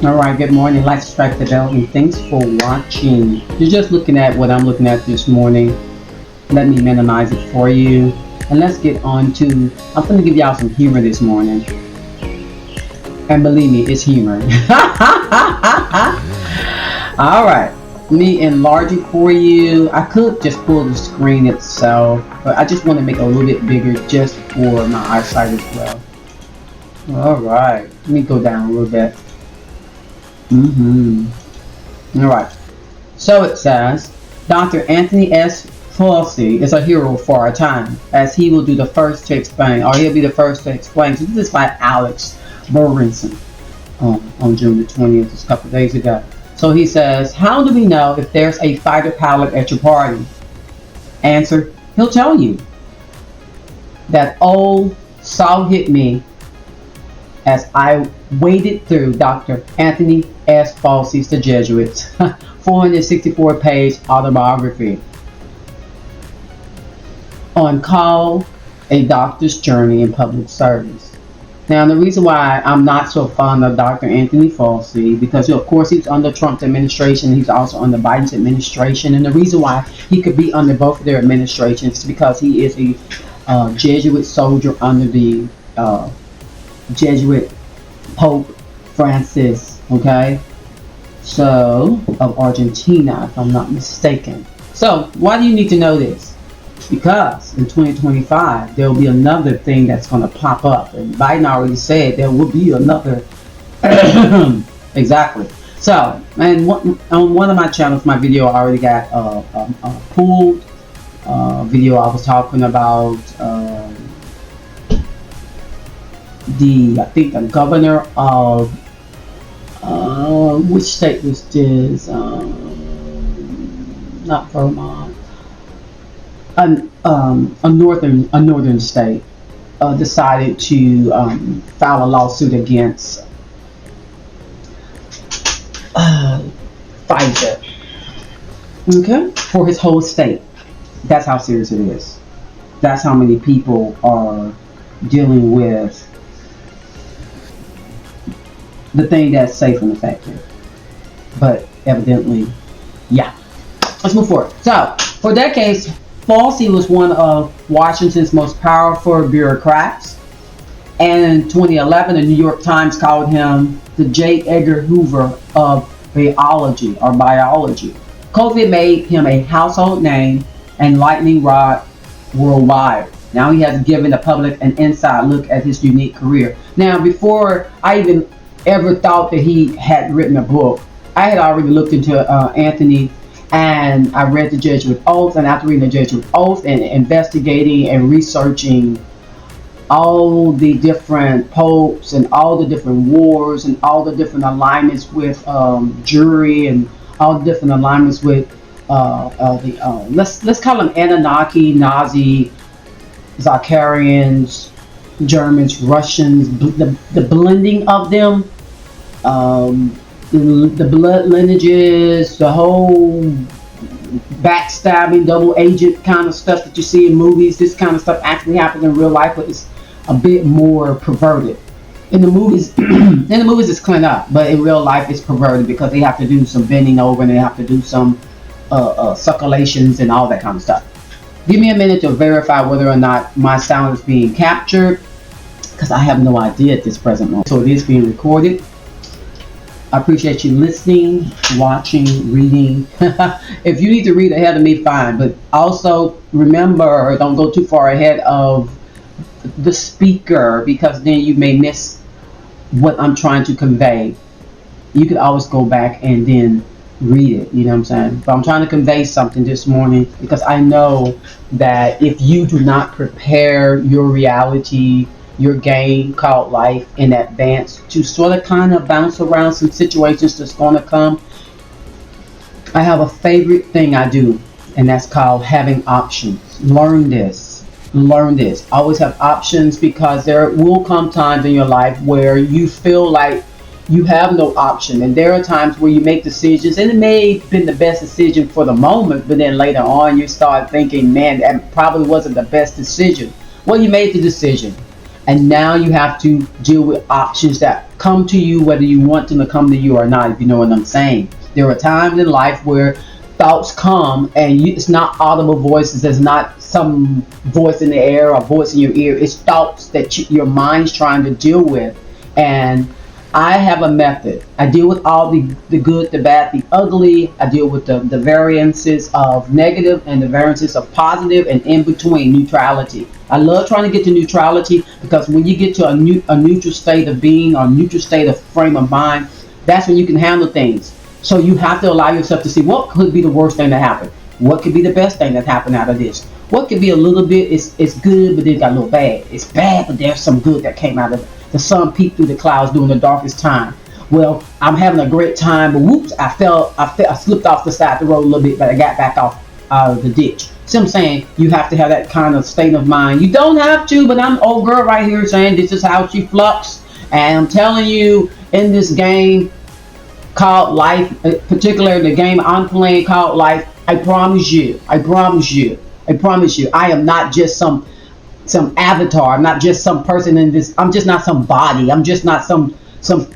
Alright, good morning. Like, subscribe to the bell, and thanks for watching. You're just looking at what I'm looking at this morning. Let me minimize it for you. And let's get on to, I'm going to give y'all some humor this morning. And believe me, it's humor. Alright, let me enlarge it for you. I could just pull the screen itself, but I just want to make it a little bit bigger just for my eyesight as well. Alright, let me go down a little bit. Alright, so it says, Dr. Anthony S. Fauci is a hero for our time, as he will do the first to explain, or he'll be the first to explain. So this is by Alex Berenson on June the 20th, just a couple of days ago. So he says, how do we know if there's a fighter pilot at your party? Answer, he'll tell you. That old saw hit me as I waded through Dr. Anthony S. Fauci's The Jesuits 464-page autobiography on Call A Doctor's Journey in Public Service. Now, the reason why I'm not so fond of Dr. Anthony Fauci, because of course he's under Trump's administration, he's also under Biden's administration, and the reason why he could be under both of their administrations is because he is a Jesuit soldier under the Jesuit Pope Francis, okay? So, of Argentina, if I'm not mistaken. So, why do you need to know this? Because in 2025, there will be another thing that's going to pop up. And Biden already said there will be another. Exactly. So, and on one of my channels, my video already got pulled. Video I was talking about I think the governor of which state was this? Not Vermont. A northern state decided to file a lawsuit against Pfizer. Okay, for his whole state. That's how serious it is. That's how many people are dealing with the thing that's safe and effective. But evidently, yeah. Let's move forward. So, for decades, Fauci was one of Washington's most powerful bureaucrats. And in 2011, the New York Times called him the J. Edgar Hoover of biology. COVID made him a household name and lightning rod worldwide. Now he has given the public an inside look at his unique career. Now, before I even ever thought that he had written a book, I had already looked into Anthony, and I read the Jesuit Oath, and after reading the Jesuit Oath and investigating and researching all the different popes and all the different wars and all the different alignments with jury and all the different alignments with let's call them Anunnaki, Nazi, Zacharians, Germans, Russians, the blending of them, the blood lineages, the whole backstabbing, double agent kind of stuff that you see in movies. This kind of stuff actually happens in real life, but it's a bit more perverted. In the movies, it's cleaned up, but in real life, it's perverted because they have to do some bending over and they have to do some succulations and all that kind of stuff. Give me a minute to verify whether or not my sound is being captured, because I have no idea at this present moment. So it is being recorded. I appreciate you listening, watching, reading. If you need to read ahead of me, fine. But also remember, don't go too far ahead of the speaker, because then you may miss what I'm trying to convey. You could always go back and then read it, you know what I'm saying? But I'm trying to convey something this morning, because I know that if you do not prepare your reality, your game called life in advance, to sort of kind of bounce around some situations that's going to come. I have a favorite thing I do, and that's called having options. Learn this. Always have options, because there will come times in your life where you feel like you have no option, and there are times where you make decisions and it may have been the best decision for the moment, but then later on you start thinking, man, that probably wasn't the best decision. Well, you made the decision. And now you have to deal with options that come to you, whether you want them to come to you or not, if you know what I'm saying. There are times in life where thoughts come and it's not audible voices, there's not some voice in the air or voice in your ear, it's thoughts that your mind's trying to deal with. And I have a method. I deal with all the good, the bad, the ugly. I deal with the variances of negative and the variances of positive, and in between, neutrality. I love trying to get to neutrality, because when you get to a neutral state of being, or neutral state of frame of mind, that's when you can handle things. So you have to allow yourself to see what could be the worst thing that happened. What could be the best thing that happened out of this? What could be a little bit, it's good, but then it got a little bad. It's bad, but there's some good that came out of it. The sun peeked through the clouds during the darkest time. Well, I'm having a great time, but whoops, I slipped off the side of the road a little bit, but I got back off out of the ditch. See what I'm saying? You have to have that kind of state of mind. You don't have to, but I'm old girl right here saying this is how she flux. And I'm telling you, in this game called life, particularly the game I'm playing called life, I promise you, I am not just some avatar. I'm not just some person in this. I'm just not some body. I'm just not some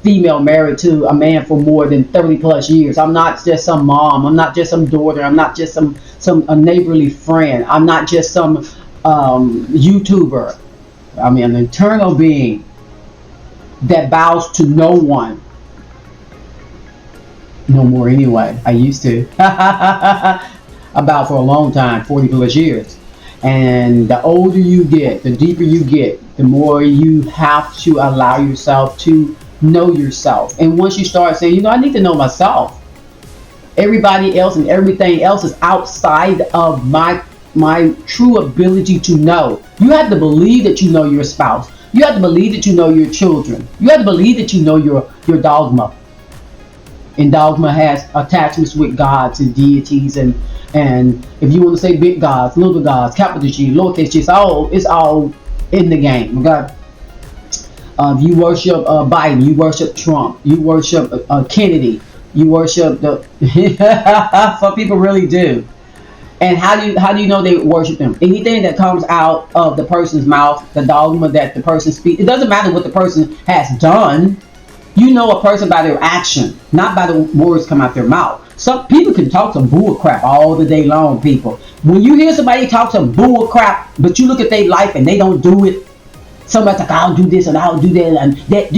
female married to a man for more than 30 plus years. I'm not just some mom. I'm not just some daughter. I'm not just a neighborly friend. I'm not just some YouTuber. I'm an eternal being that bows to no one. No more anyway. I used to. I bowed for a long time, 40 plus years. And the older you get, the deeper you get, the more you have to allow yourself to know yourself. And once you start saying, I need to know myself, everybody else and everything else is outside of my true ability to know. You have to believe that you know your spouse. You have to believe that you know your children. You have to believe that you know your dogma. And dogma has attachments with gods and deities, and if you want to say big gods, little gods, capital G, lowercase g, it's all in the game. Okay? You worship Biden, you worship Trump, you worship Kennedy, you worship the some people really do. And how do you know they worship them? Anything that comes out of the person's mouth, the dogma that the person speaks, it doesn't matter what the person has done. You know a person by their action, not by the words come out their mouth. Some people can talk some bull crap all the day long, people. When you hear somebody talk some bull crap, but you look at their life and they don't do it, somebody's like, I'll do this and I'll do that and that,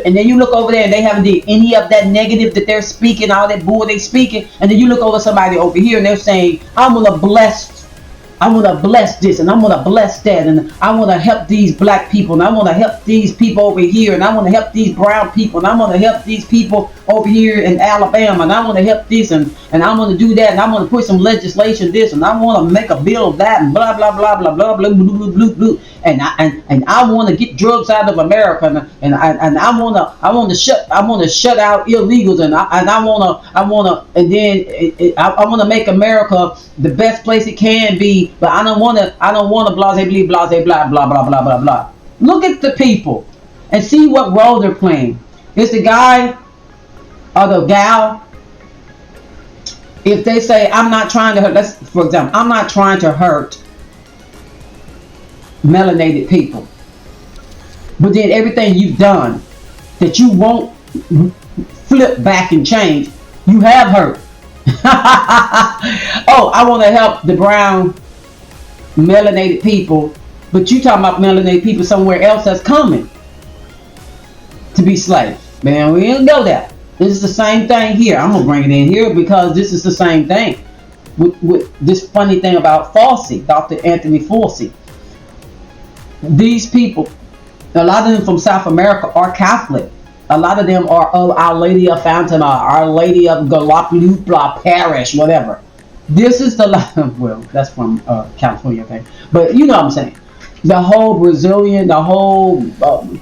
and then you look over there and they haven't did any of that negative that they're speaking, all that bull they speaking, and then you look over somebody over here and they're saying, I want to bless this and I'm gonna bless that, and I want to help these black people, and I want to help these people over here, and I want to help these brown people, and I want to help these people over here in Alabama, and I want to help this, and I want to do that, and I want to put some legislation this, and I want to make a bill of that, and blah blah blah blah blah blah blah blah blah blah, and I want to get drugs out of America, and I want to shut out illegals, and I want to make America the best place it can be, but I don't want to blase blah blah blah blah blah blah blah. Look at the people and see what role they're playing. Is the guy or the gal, if they say, I'm not trying to hurt, for example, I'm not trying to hurt melanated people, but then everything you've done that you won't flip back and change, you have hurt. Oh, I want to help the brown melanated people, but you talking about melanated people somewhere else that's coming to be slaves. Man, we didn't know that. This is the same thing here. I'm gonna bring it in here because this is the same thing with this funny thing about Fauci, Dr. Anthony Fauci. These people, a lot of them from South America, are Catholic. A lot of them are of Our Lady of Fatima, Our Lady of Galapagos Parish, whatever. This is the well, that's from California, okay. But you know what I'm saying. The whole Brazilian, the whole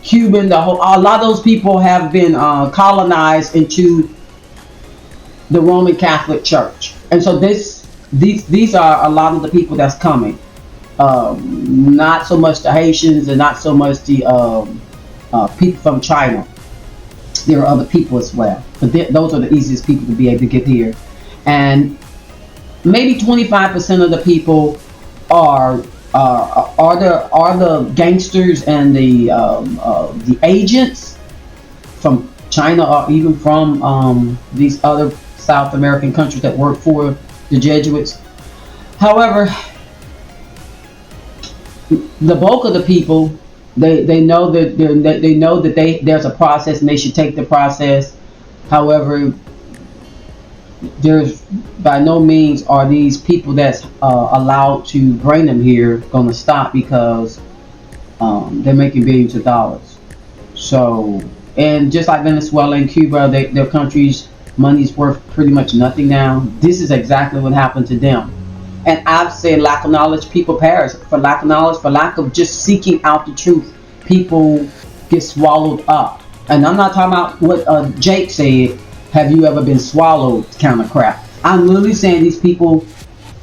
Cuban, a lot of those people have been colonized into the Roman Catholic Church, and so these are a lot of the people that's coming. Not so much the Haitians and not so much the people from China. There are other people as well, but those are the easiest people to be able to get here. And maybe 25% of the people are Are the gangsters and the agents from China or even from these other South American countries that work for the Jesuits? However, the bulk of the people, they know that they know that there's a process and they should take the process. However, there's by no means are these people that's allowed to bring them here going to stop, because they're making billions of dollars. So, and just like Venezuela and Cuba, their countries' money's worth pretty much nothing now. This is exactly what happened to them. And I've said lack of knowledge, people perish. For lack of knowledge, for lack of just seeking out the truth, people get swallowed up. And I'm not talking about what Jake said, have you ever been swallowed kind of crap. I'm literally saying these people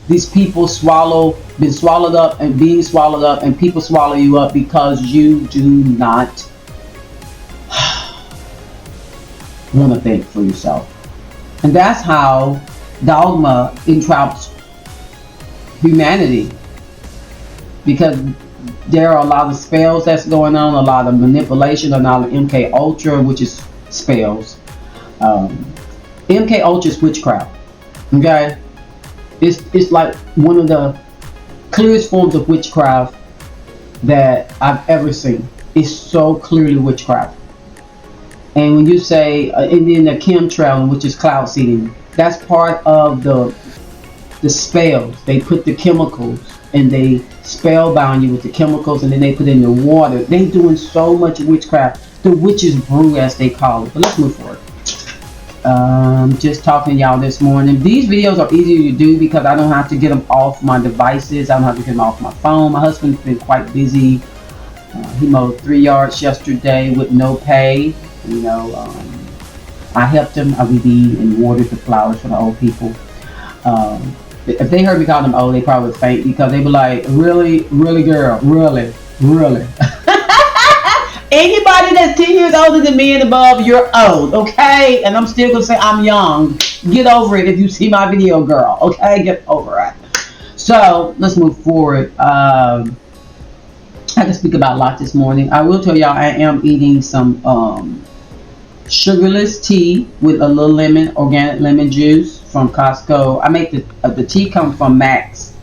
been swallowed up and being swallowed up, and people swallow you up because you do not want to think for yourself. And that's how dogma entraps humanity, because there are a lot of spells that's going on, a lot of manipulation, a lot of MK Ultra, which is spells. MK Ultra is witchcraft. Okay, it's like one of the clearest forms of witchcraft that I've ever seen. It's so clearly witchcraft. And when you say, and then the chemtrail, which is cloud seeding, that's part of the spells. They put the chemicals and they spellbound you with the chemicals, and then they put it in the water. They doing so much witchcraft. The witch's brew, as they call it. But let's move forward. Just talking to y'all this morning. These videos are easier to do because I don't have to get them off my devices. I don't have to get them off my phone. My husband's been quite busy. He mowed 3 yards yesterday with no pay. You know, I helped him. I weed and watered the flowers for the old people. If they heard me call them old, they probably would faint, because they were like, really, really, girl, really, really. Anybody that's 10 years older than me and above, you're old, okay? And I'm still gonna say I'm young. Get over it if you see my video, girl, okay? Get over it. So let's move forward. I can speak about a lot this morning. I will tell y'all I am eating some sugarless tea with a little lemon, organic lemon juice from Costco. I make the tea come from Mac's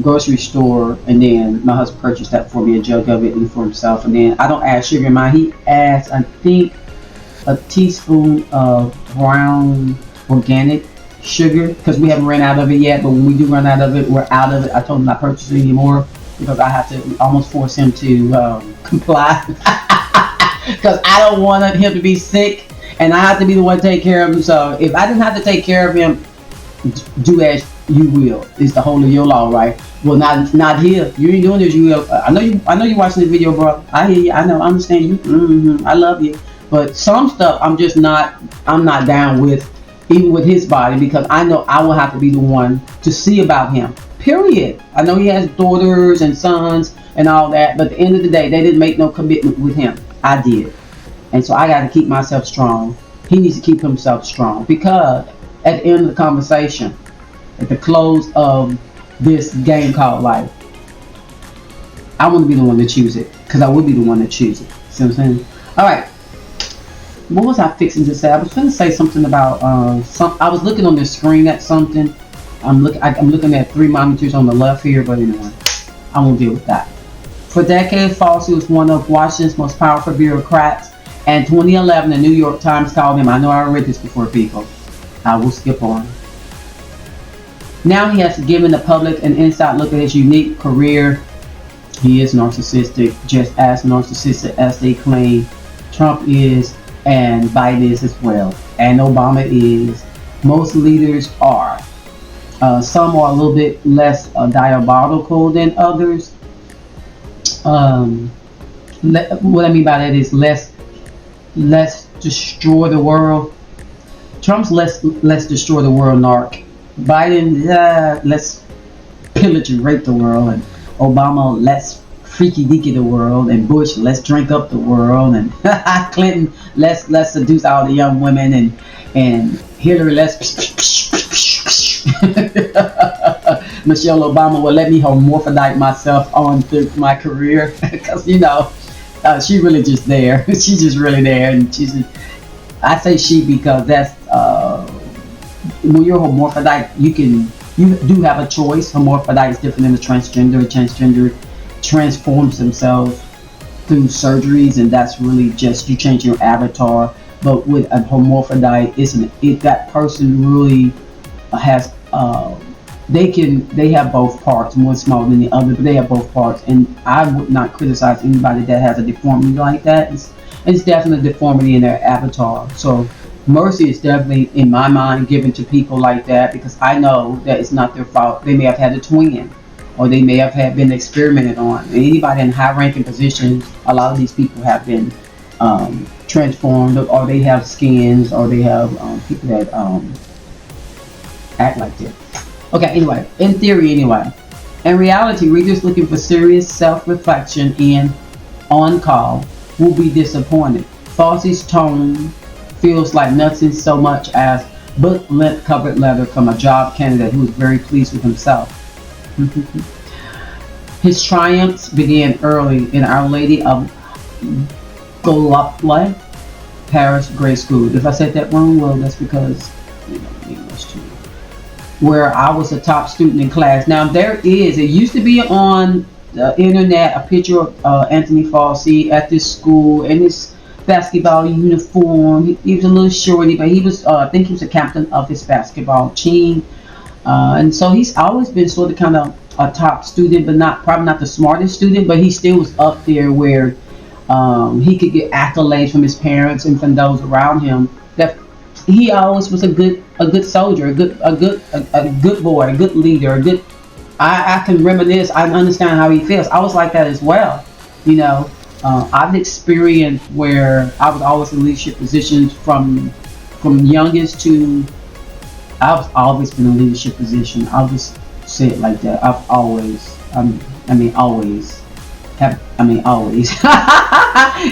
grocery store, and then my husband purchased that for me, a jug of it, and for himself. And then I don't add sugar in mine. He adds, I think, a teaspoon of brown organic sugar, because we haven't ran out of it yet. But when we do run out of it, we're out of it. I told him not to purchase it anymore, because I have to almost force him to comply. Because I don't want him to be sick, and I have to be the one to take care of him. So if I didn't have to take care of him, do as you will. It's the whole of your law, right? Well, not here. You ain't doing this. You will. I know you watching the video, bro. I hear you. I know. I understand you. I love you. But some stuff I'm not down with, even with his body, because I know I will have to be the one to see about him. Period. I know he has daughters and sons and all that, but at the end of the day, they didn't make no commitment with him. I did. And so I got to keep myself strong. He needs to keep himself strong, because at the end of the conversation, at the close of this game called life, I want to be the one to choose it, because I would be the one to choose it. See what I'm saying? All right. What was I fixing to say? I was trying to say something about I was looking on the screen at something. I'm looking at 3 monitors on the left here, but anyway, I won't deal with that. For decades, Fauci was one of Washington's most powerful bureaucrats, and 2011, the New York Times called him, I know I read this before, people. I will skip on. Now he has given the public an inside look at his unique career. He is narcissistic, just as narcissistic as they claim Trump is, and Biden is as well, and Obama is. Most leaders are. Some are a little bit less diabolical than others. What I mean by that is less destroy the world. Trump's less destroy the world narc. Biden, let's pillage and rape the world, and Obama, let's freaky deaky the world, and Bush, let's drink up the world, and Clinton, let's seduce all the young women, and Hillary, let's Michelle Obama will let me hermaphrodite myself on through my career because she really just there. She's just really there, and I say she because that's when you're hermaphrodite, you do have a choice. Hermaphrodite is different than a transgender. A transgender transforms themselves through surgeries, and that's really just you change your avatar. But with a hermaphrodite, if that person really has they have both parts, one smaller than the other, but they have both parts. And I would not criticize anybody that has a deformity like that. It's definitely a deformity in their avatar. So mercy is definitely, in my mind, given to people like that because I know that it's not their fault. They may have had a twin, or they may have been experimented on. And anybody in high-ranking positions, a lot of these people have been transformed, or they have skins, or they have people that act like that. Okay, anyway, in theory, anyway. In reality, readers looking for serious self-reflection and on-call will be disappointed. Fauci's tone feels like nothing so much as book-length covered letter from a job candidate who is very pleased with himself. His triumphs began early in Our Lady of Guadalupe Parish Grade School. If I said that wrong, well, that's because English too. Where I was a top student in class. Now it used to be on the internet, a picture of Anthony Fauci at this school in his basketball uniform. He was a little shorty, but he was, I think he was the captain of his basketball team. And so he's always been sort of kind of a top student, but probably not the smartest student, but he still was up there where he could get accolades from his parents and from those around him. That he always was a good soldier, a good boy, a good leader, a good. I can reminisce. I understand how he feels. I was like that as well. I've experienced where I was always in leadership positions from youngest to. I've always been in a leadership position. I'll just say it like that. I've always. Always.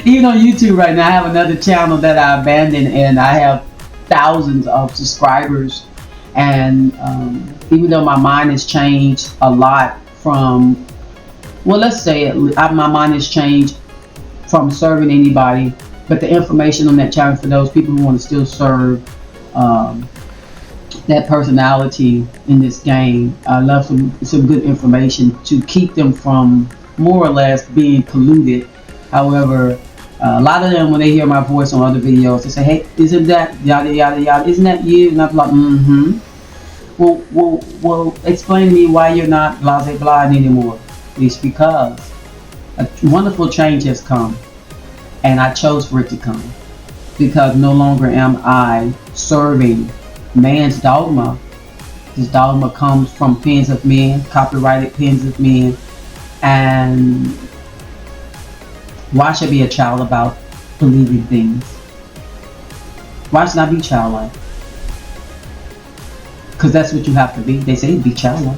Even on YouTube right now, I have another channel that I abandoned, and I have thousands of subscribers. And even though my mind has changed a lot from, well, let's say it, my mind has changed from serving anybody, but the information on that channel for those people who want to still serve that personality in this game, I love some good information to keep them from more or less being polluted. However, a lot of them, when they hear my voice on other videos, they say, "Hey, isn't that yada yada yada? Isn't that you?" And I'm like, "Mm-hmm." Well, explain to me why you're not blah blah blah anymore. It's because a wonderful change has come, and I chose for it to come, because no longer am I serving man's dogma. This dogma comes from pens of men, copyrighted pens of men, and why should I be a child about believing things? Why should I be childlike? Because that's what you have to be. They say be childlike.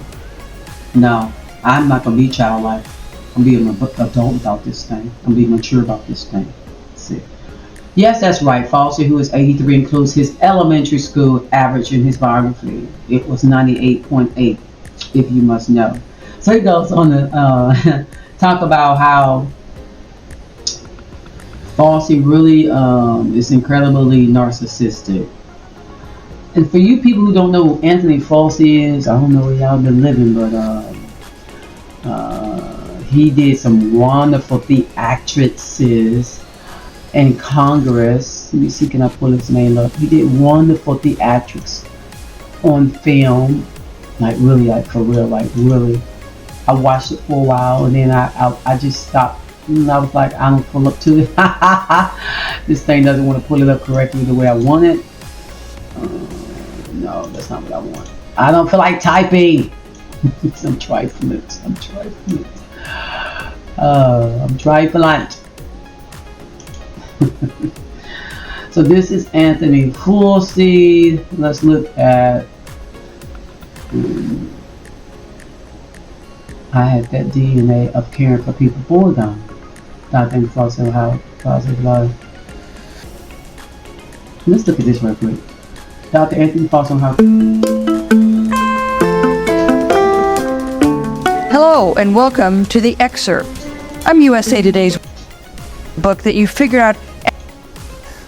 No, I'm not going to be childlike. I'm being an adult about this thing. I'm being mature about this thing. That's it. Yes, that's right. Fauci, who is 83, includes his elementary school average in his biography. It was 98.8, if you must know. So he goes on to talk about how Fauci really is incredibly narcissistic. And for you people who don't know who Anthony Fauci is, I don't know where y'all been living, but he did some wonderful theatrics in Congress. Let me see, can I pull his name up? He did wonderful theatrics on film, like really, like for real, like really. I watched it for a while, and then I just stopped. And I was like, I don't pull up to it. This thing doesn't want to pull it up correctly the way I want it. No, that's not what I want. I don't feel like typing. I'm trifling. I'm trifling. So this is Anthony Fauci. Let's look at. I had that DNA of caring for people for them. Dr. Anthony Fauci, how Fauci blood. Let's look at this real quick. Dr. Anthony Fauci, how. Hello and welcome to The Excerpt. I'm USA Today's book that you figured out.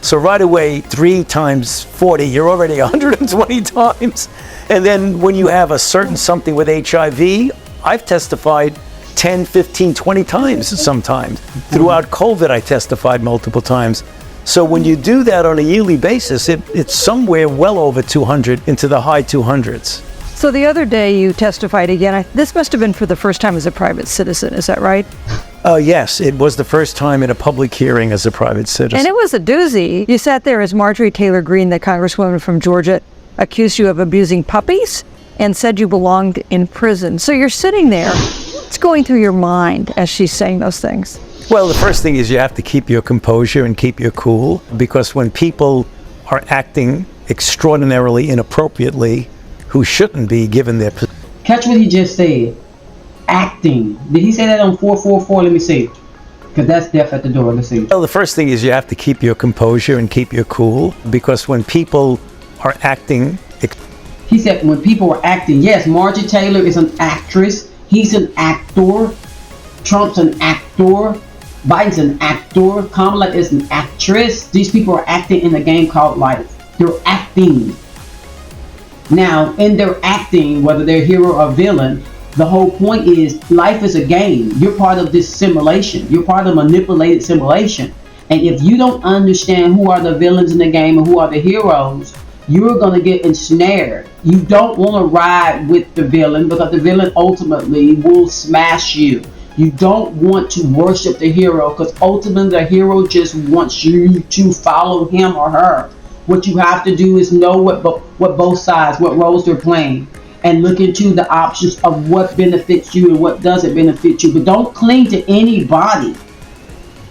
So right away, 3 times 40, you're already 120 times. And then when you have a certain something with HIV, I've testified 10, 15, 20 times sometimes. Throughout COVID, I testified multiple times. So when you do that on a yearly basis, it's somewhere well over 200, into the high 200s. So the other day you testified again. This must have been for the first time as a private citizen, is that right? Yes, it was the first time in a public hearing as a private citizen. And it was a doozy. You sat there as Marjorie Taylor Greene, the congresswoman from Georgia, accused you of abusing puppies and said you belonged in prison. So you're sitting there. What's going through your mind as she's saying those things? Well, the first thing is you have to keep your composure and keep your cool, because when people are acting extraordinarily inappropriately, who shouldn't be given their... Catch what he just said. Acting. Did he say that on 444? Let me see. Because that's death at the door. Let's see. Well, the first thing is you have to keep your composure and keep your cool, because when people are acting... He said when people are acting, yes, Marjorie Taylor is an actress. He's an actor. Trump's an actor. Biden's an actor. Kamala is an actress. These people are acting in a game called life. They're acting. Now, in their acting, whether they're hero or villain, the whole point is life is a game. You're part of this simulation. You're part of manipulated simulation. And if you don't understand who are the villains in the game and who are the heroes, you're going to get ensnared. You don't want to ride with the villain, because the villain ultimately will smash you. You don't want to worship the hero, because ultimately the hero just wants you to follow him or her. What you have to do is know what both sides, what roles they're playing, and look into the options of what benefits you and what doesn't benefit you. But don't cling to anybody.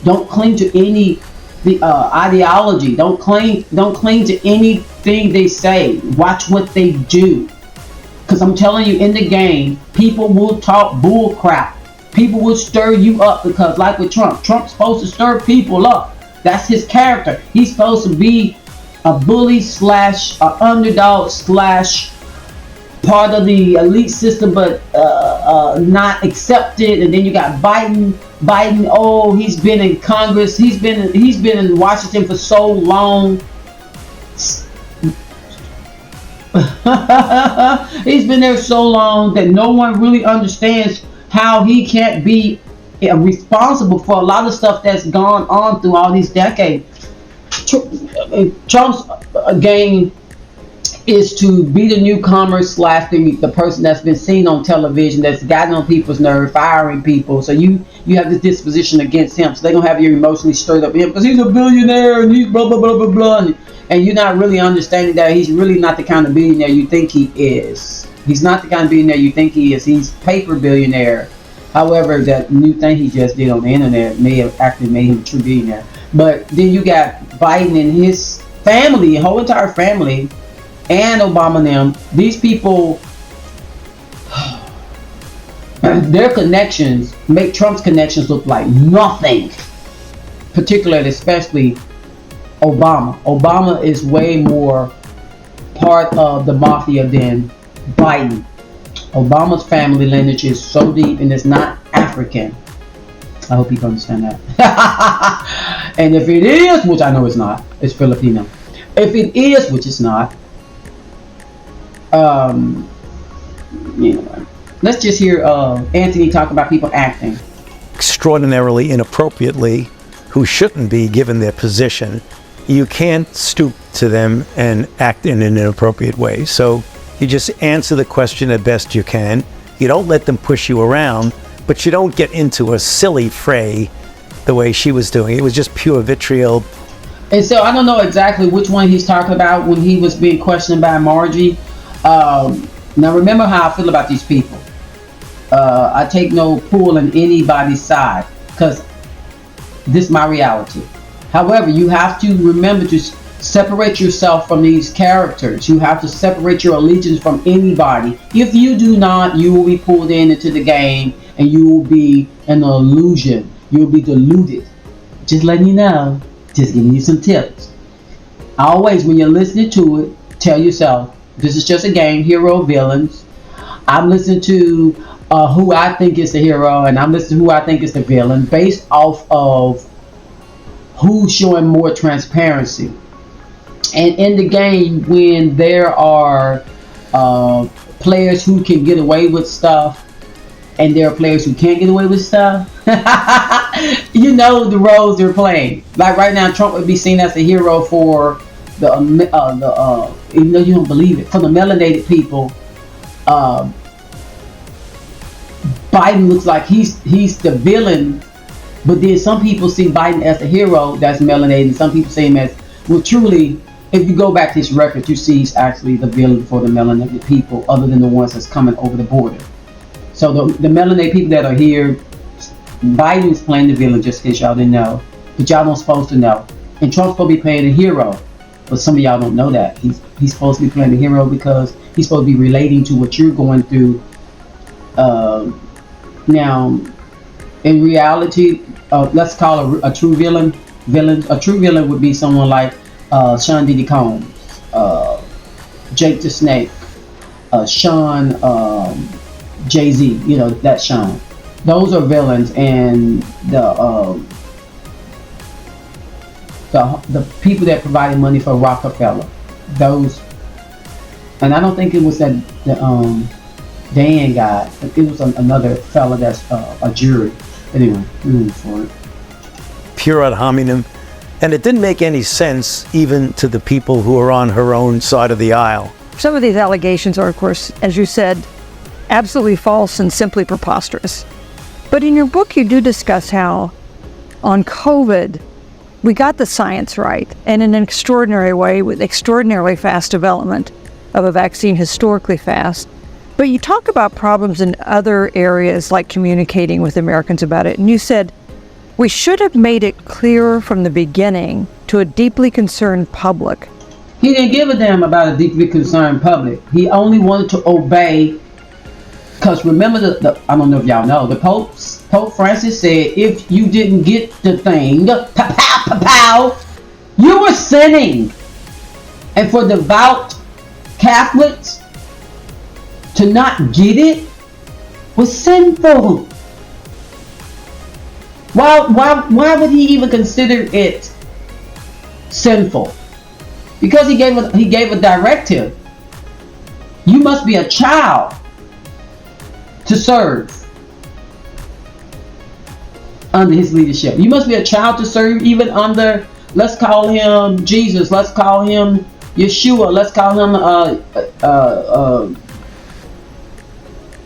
Don't cling to any ideology. Don't cling to anything they say. Watch what they do. Because I'm telling you, in the game, people will talk bull crap. People will stir you up, because like with Trump's supposed to stir people up. That's his character. He's supposed to be a bully slash underdog slash part of the elite system, but not accepted. And then you got Biden. Oh, he's been in Congress. He's been in Washington for so long. He's been there so long that no one really understands how he can't be responsible for a lot of stuff that's gone on through all these decades. Trump's game is to be the newcomer slash the person that's been seen on television, that's gotten on people's nerves, firing people. So you have this disposition against him. So they're going to have you emotionally stirred up him because he's a billionaire and he's blah, blah, blah, blah, blah. And you're not really understanding that he's really not the kind of billionaire you think he is. He's not the kind of billionaire you think he is. He's paper billionaire. However, that new thing he just did on the internet may have actually made him a true billionaire. But then you got Biden and his family, whole entire family, and Obama and them. These people, their connections make Trump's connections look like nothing. Particularly, especially Obama. Obama is way more part of the mafia than Biden. Obama's family lineage is so deep, and it's not African. I hope you can understand that. And if it is, which I know it's not, it's Filipino. If it is, which it's not, let's just hear Anthony talk about people acting extraordinarily inappropriately, who shouldn't be given their position. You can't stoop to them and act in an inappropriate way. So you just answer the question as best you can. You don't let them push you around, but you don't get into a silly fray the way she was doing. It was just pure vitriol. And so I don't know exactly which one he's talking about when he was being questioned by Margie. Now remember how I feel about these people. I take no pull on anybody's side, because this is my reality. However, you have to remember to separate yourself from these characters. You have to separate your allegiance from anybody. If you do not, you will be pulled into the game, and you will be an illusion. You will be deluded. Just letting you know. Just giving you some tips. Always, when you're listening to it, tell yourself, this is just a game, hero, villains. I'm listening to who I think is the hero, and I'm listing who I think is the villain based off of who's showing more transparency. And in the game, when there are players who can get away with stuff, and there are players who can't get away with stuff, you know the roles they're playing. Like right now, Trump would be seen as the hero for the even though you don't believe it, for the melanated people. Biden looks like he's the villain, but then some people see Biden as the hero that's melanated, and some people see him as, well, truly, if you go back to his record, you see he's actually the villain for the melanated people, other than the ones that's coming over the border. So the melanated people that are here, Biden's playing the villain, just in case y'all didn't know, but y'all don't supposed to know. And Trump's supposed to be playing the hero, but some of y'all don't know that. He's supposed to be playing the hero because he's supposed to be relating to what you're going through. Now, in reality, let's call a true villain. A true villain would be someone like Sean Diddy Combs, Jake the Snake, Sean, Jay-Z. You know, that's Sean. Those are villains, and the people that provided money for Rockefeller. Those, and I don't think it was that Dan guy. It was another fella that's a jury. Anyway, for it. Pure ad hominem. And it didn't make any sense even to the people who are on her own side of the aisle. Some of these allegations are, of course, as you said, absolutely false and simply preposterous. But in your book, you do discuss how on COVID, we got the science right, and in an extraordinary way, with extraordinarily fast development of a vaccine, historically fast. But you talk about problems in other areas, like communicating with Americans about it. And you said, we should have made it clearer from the beginning to a deeply concerned public. He didn't give a damn about a deeply concerned public. He only wanted to obey. Because remember, I don't know if y'all know, Pope Francis said, if you didn't get the thing, you were sinning. And for devout Catholics to not get it was sinful. Why would he even consider it sinful? Because he gave a directive. You must be a child to serve under his leadership. You must be a child to serve even under, let's call him Jesus, let's call him Yeshua, let's call him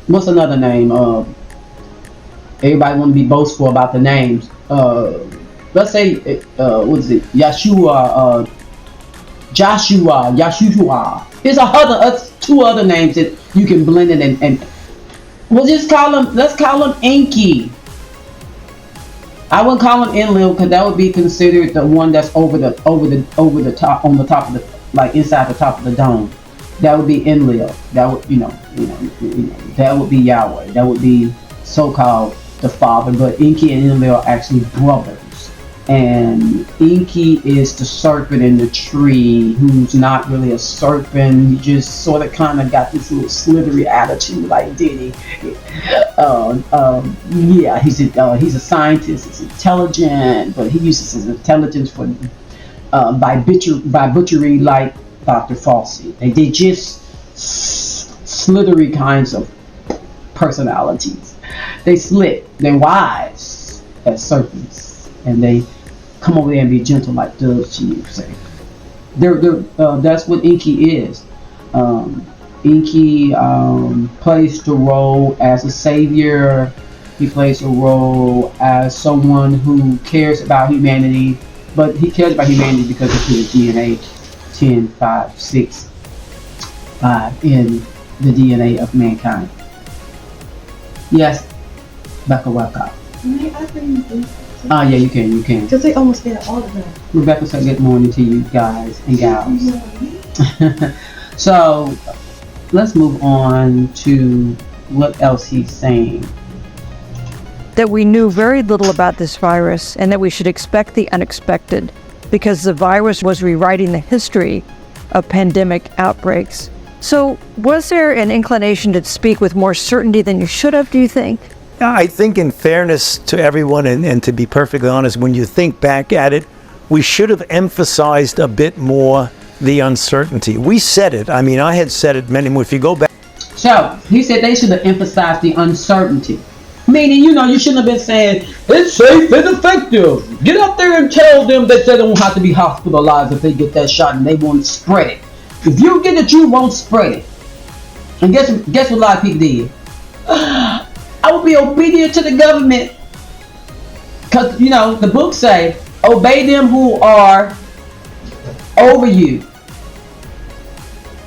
what's another name? Everybody want to be boastful about the names. Let's say what is it? Joshua. There's two other names that you can blend it and we'll just call him. Let's call him Inky. I wouldn't call him Enlil because that would be considered the one that's over the top, on the top of the, like inside the top of the dome. That would be Enlil. That would that would be Yahweh. That would be so-called the father. But Inky and Enlil are actually brothers. And Inky is the serpent in the tree, who's not really a serpent. He just sort of kind of got this little slithery attitude, like Diddy. Yeah, he's a scientist. He's intelligent, but he uses his intelligence for by butchery, like Dr. Fauci. They just slithery kinds of personalities. They slit. They're wise as serpents, and they come over there and be gentle like doves to you. Say, that's what Inky is. Inky plays the role as a savior. He plays a role as someone who cares about humanity, but he cares about humanity because of his DNA 10, 5, 6, 5 in the DNA of mankind. Yes, Becca, welcome. May I bring this? Yeah, you can. Because they almost get all of that. Rebecca said good morning to you guys and gals. So, let's move on to what else he's saying. That we knew very little about this virus and that we should expect the unexpected because the virus was rewriting the history of pandemic outbreaks. So, was there an inclination to speak with more certainty than you should have, do you think? I think in fairness to everyone, and to be perfectly honest, when you think back at it, we should have emphasized a bit more the uncertainty. We said it. I mean, I had said it many more. If you go back. So he said they should have emphasized the uncertainty. Meaning, you shouldn't have been saying, it's safe and effective. Get up there and tell them that they don't have to be hospitalized if they get that shot and they won't spread it. If you get it, you won't spread it. And guess what a lot of people did? I will be obedient to the government. Because, the books say, obey them who are over you.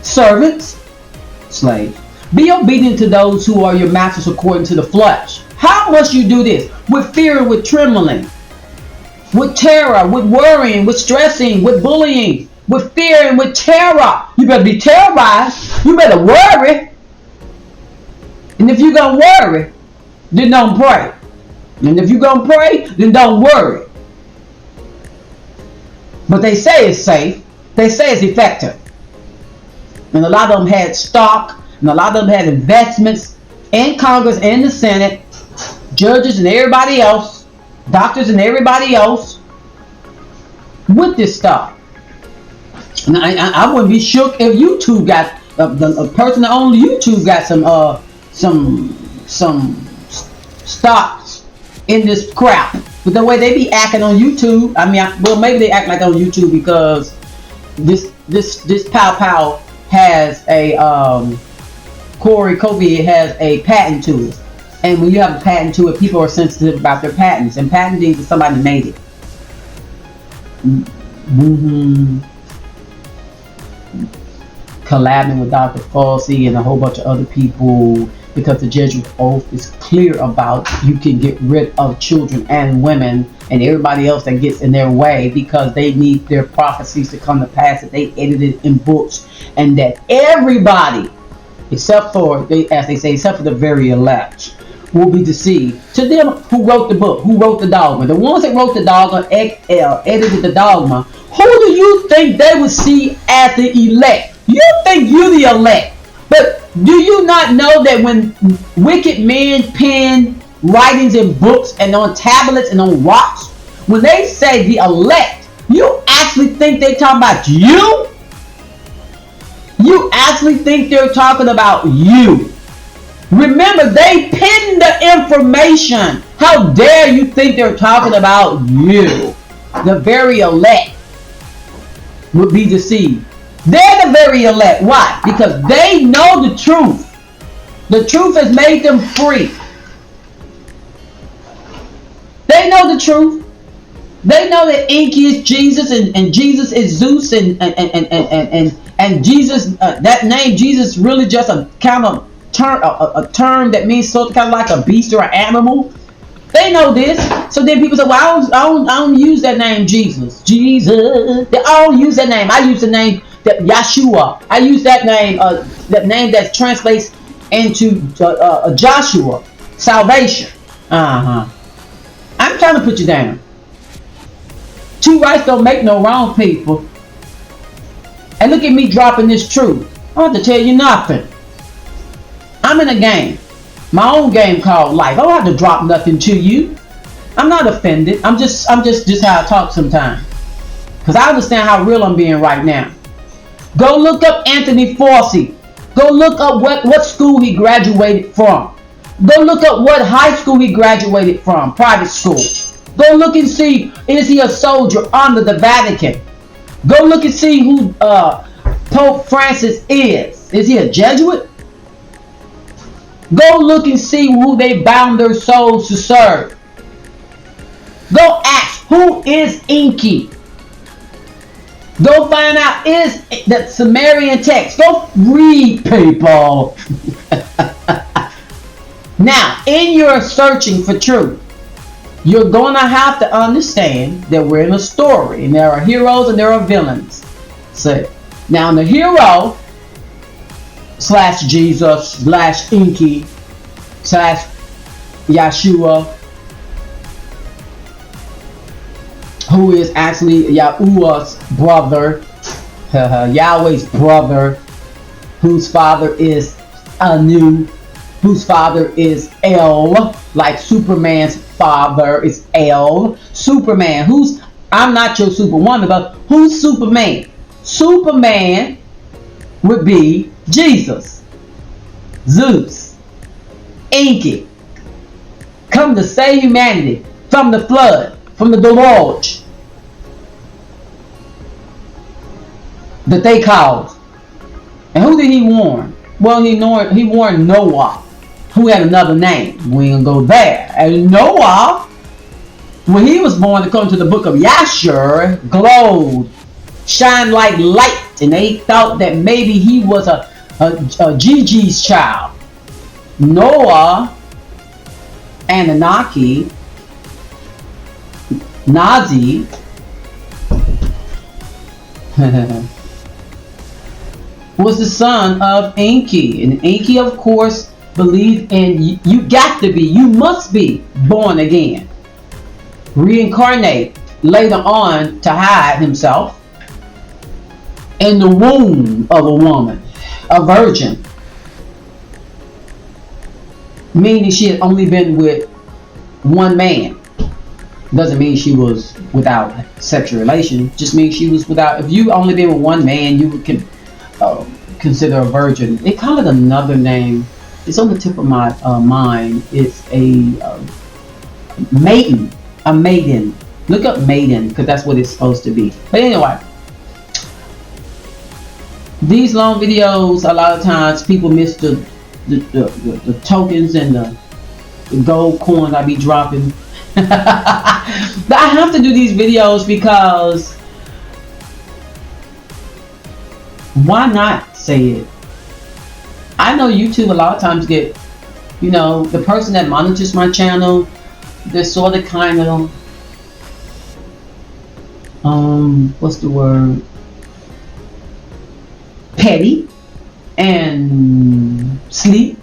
Servants, slaves. Be obedient to those who are your masters according to the flesh. How must you do this? With fear and with trembling. With terror, with worrying, with stressing, with bullying. With fear and with terror. You better be terrorized. You better worry. And if you're going to worry, then don't pray. And if you're going to pray, then don't worry. But they say it's safe. They say it's effective. And a lot of them had stock. And a lot of them had investments in Congress and the Senate. Judges and everybody else. Doctors and everybody else. With this stuff. And I wouldn't be shook if YouTube got a person that owns YouTube got some stocks in this crap. But the way they be acting on YouTube, maybe they act like on YouTube because this Pow has a Corey Covey has a patent to it. And when you have a patent to it, people are sensitive about their patents. And patenting is somebody made it. Collabing with Dr. Fauci and a whole bunch of other people, because the Jesuit oath is clear about you can get rid of children and women and everybody else that gets in their way because they need their prophecies to come to pass that they edited in books, and that everybody except for the very elect will be deceived. To them who wrote the book, who wrote the dogma, the ones that wrote the dogma, edited the dogma, who do you think they would see as the elect? You think you're the elect, but do you not know that when wicked men pen writings in books and on tablets and on rocks, when they say the elect, you actually think they talking about you? You actually think they're talking about you. Remember, they penned the information. How dare you think they're talking about you? The very elect would be deceived. They're the very elect. Why? Because they know the truth. The truth has made them free. They know the truth. They know that Enki is Jesus and Jesus is Zeus and Jesus, that name Jesus really just a kind of term that means something kind of like a beast or an animal. They know this. So then people say, well, I don't use that name Jesus. Jesus. I don't use that name. I use the name that Yeshua. I use that name that translates into Joshua. Salvation. I'm trying to put you down. Two rights don't make no wrong, people. And look at me dropping this truth. I have to tell you nothing. I'm in a game. My own game called life. I don't have to drop nothing to you. I'm not offended. I'm just how I talk sometimes. Because I understand how real I'm being right now. Go look up Anthony Fauci. Go look up what school he graduated from. Go look up what high school he graduated from. Private school. Go look and see, is he a soldier under the Vatican? Go look and see who Pope Francis is. Is he a Jesuit? Go look and see who they bound their souls to serve. Go ask, who is Enki? Go find out, is the Sumerian text. Go read, people. Now, in your searching for truth, you're going to have to understand that we're in a story. And there are heroes and there are villains. So, now the hero / Jesus / Enki / Yeshua, who is actually Yahuwah's brother, Yahweh's brother, whose father is Anu, whose father is El, like Superman's father is El. Superman, I'm not your superwoman, but who's Superman? Superman would be Jesus, Zeus, Enki, come to save humanity from the flood, from the deluge that they caused. And who did he warn? Well, he warned Noah, who had another name. We ain't gonna go there. And Noah, when he was born, according to the book of Yashar, glowed, shined like light, and they thought that maybe he was a Gigi's child. Noah, Anunnaki, Nazi, was the son of Enki. And Enki, of course, believed in you must be born again. Reincarnate later on to hide himself in the womb of a woman, a virgin. Meaning she had only been with one man. Doesn't mean she was without sexual relation. Just means she was without. If you only been with one man, you can consider a virgin. They call it another name. It's on the tip of my mind. It's a maiden. A maiden. Look up maiden, because that's what it's supposed to be. But anyway, these long videos, a lot of times people miss the tokens and the gold coins I be dropping. But I have to do these videos because why not say it? I know YouTube a lot of times get, the person that monitors my channel, they're sort of kind of, what's the word? Petty and sleep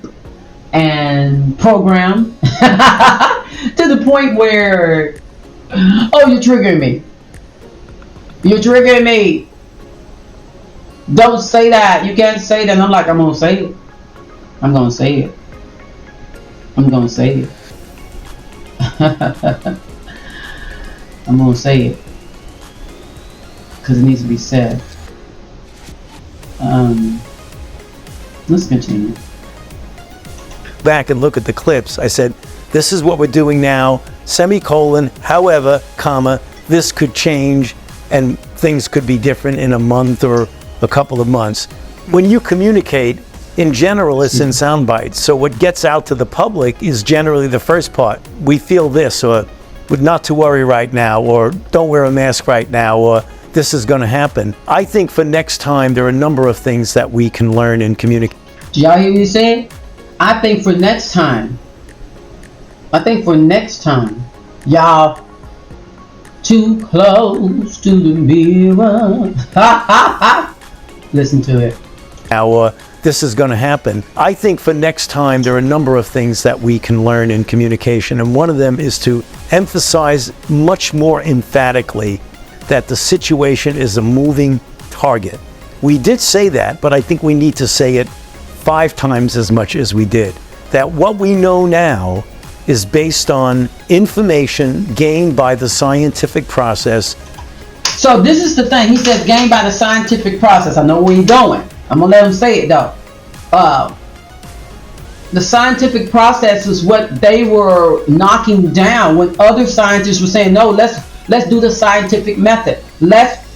and program to the point where, oh, you're triggering me. You're triggering me. Don't say that. You can't say that. And I'm like, I'm going to say it. I'm going to say it. I'm going to say it. I'm going to say it. Because it needs to be said. Let's continue. Back and look at the clips. I said, this is what we're doing now, semicolon, however, comma, this could change and things could be different in a month or a couple of months. When you communicate, in general, it's in sound bites. So what gets out to the public is generally the first part. We feel this, or not to worry right now, or don't wear a mask right now, or this is going to happen. I think for next time, there are a number of things that we can learn and communicate. Did y'all hear me say? I think for next time, y'all too close to the mirror. Listen to it. Now, this is going to happen. I think for next time, there are a number of things that we can learn in communication, and one of them is to emphasize much more emphatically that the situation is a moving target. We did say that, but I think we need to say it 5 times as much as we did. That what we know now is based on information gained by the scientific process. So this is the thing. He says gained by the scientific process. I know where you're going. I'm going to let him say it though. The scientific process is what they were knocking down when other scientists were saying, no, let's do the scientific method. Let's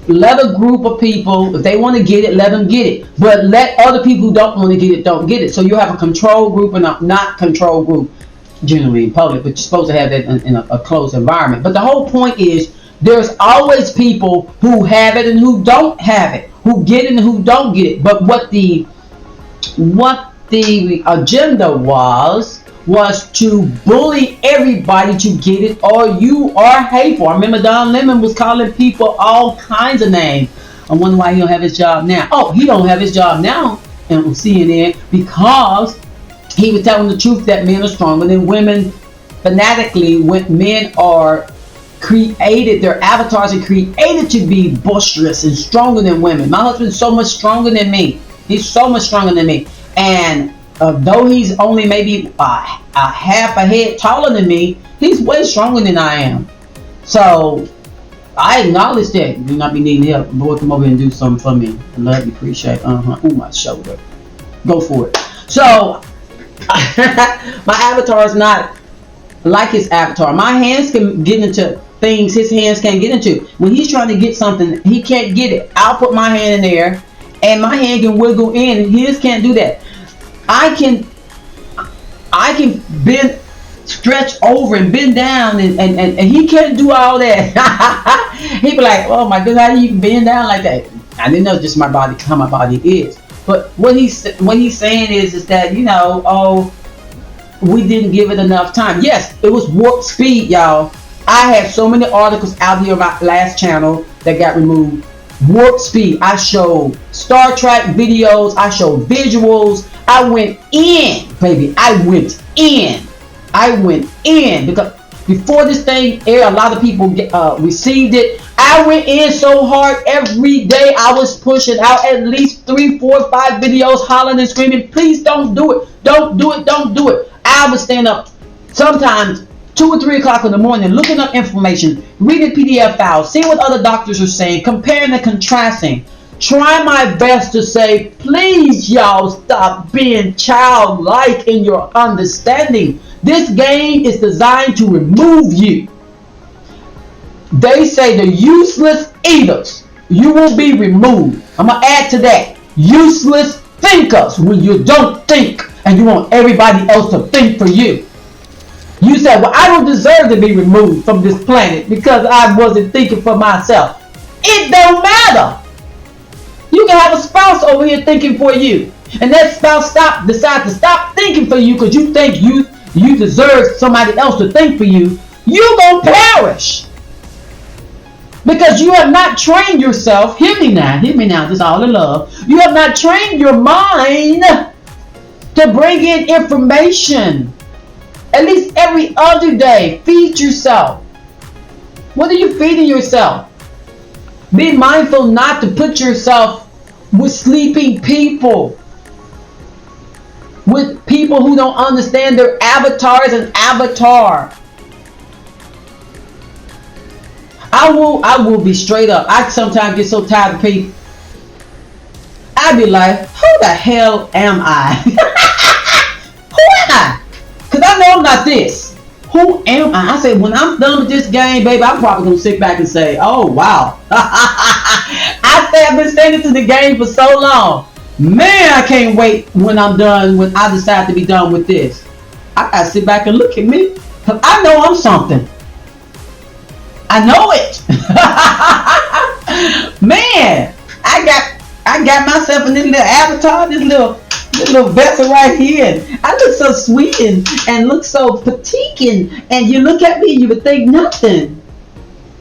let a group of people, if they want to get it, let them get it. But let other people who don't want to get it, don't get it. So you have a control group and a not control group, generally in public, but you're supposed to have that in a closed environment. But the whole point is, there's always people who have it and who don't have it, who get it and who don't get it. But what the agenda was to bully everybody to get it, or you are hateful. I remember Don Lemon was calling people all kinds of names. I wonder why he don't have his job now. Oh, he don't have his job now on CNN because he was telling the truth that men are stronger than women. Fanatically, when men are created, their avatars are created to be boisterous and stronger than women. My husband's so much stronger than me. He's so much stronger than me. And though he's only maybe a half a head taller than me, he's way stronger than I am. So I acknowledge that. You not be needing help. Boy, come over and do something for me. I love you, appreciate it. Ooh, my shoulder. Go for it. So my avatar is not like his avatar. My hands can get into things his hands can't get into. When he's trying to get something, he can't get it. I'll put my hand in there and my hand can wiggle in, and his can't do that. I can bend, stretch over and bend down, and he can't do all that. He be like, oh my goodness, how do you bend down like that? I didn't know just my body, how my body is. But what he's saying is that, you know, oh, we didn't give it enough time. Yes, it was warp speed, y'all. I have so many articles out here on my last channel that got removed. Warp speed. I showed Star Trek videos. I showed visuals. I went in, baby. I went in. Because before this thing aired, a lot of people received it. I went in so hard every day. I was pushing out at least 3, 4, 5 videos, hollering and screaming, please don't do it. Don't do it. Don't do it. I would stand up sometimes 2 or 3 o'clock in the morning, looking up information, reading PDF files, seeing what other doctors are saying, comparing and contrasting. Try my best to say, please, y'all, stop being childlike in your understanding. This game is designed to remove you. They say the useless eaters, you will be removed. I'm going to add to that. Useless thinkers, when you don't think and you want everybody else to think for you. You said, well, I don't deserve to be removed from this planet because I wasn't thinking for myself. It don't matter. You can have a spouse over here thinking for you, and that spouse decide to stop thinking for you because you think you deserve somebody else to think for you. You're going to perish because you have not trained yourself. Hear me now, this is all in love. You have not trained your mind to bring in information. At least every other day, feed yourself. What are you feeding yourself? Be mindful not to put yourself with sleeping people. With people who don't understand their avatar as an avatar. I will be straight up. I sometimes get so tired of people. I be like, who the hell am I? Who am I? Because I know I'm not this. Who am I? I say, when I'm done with this game, baby, I'm probably going to sit back and say, oh, wow. I say I've been standing to the game for so long. Man, I can't wait when I'm done, when I decide to be done with this. I got to sit back and look at me. Because I know I'm something. I know it. Man, I got myself in this little avatar, this little vessel right here. And I look so sweet and look so petite, and you look at me and you would think nothing.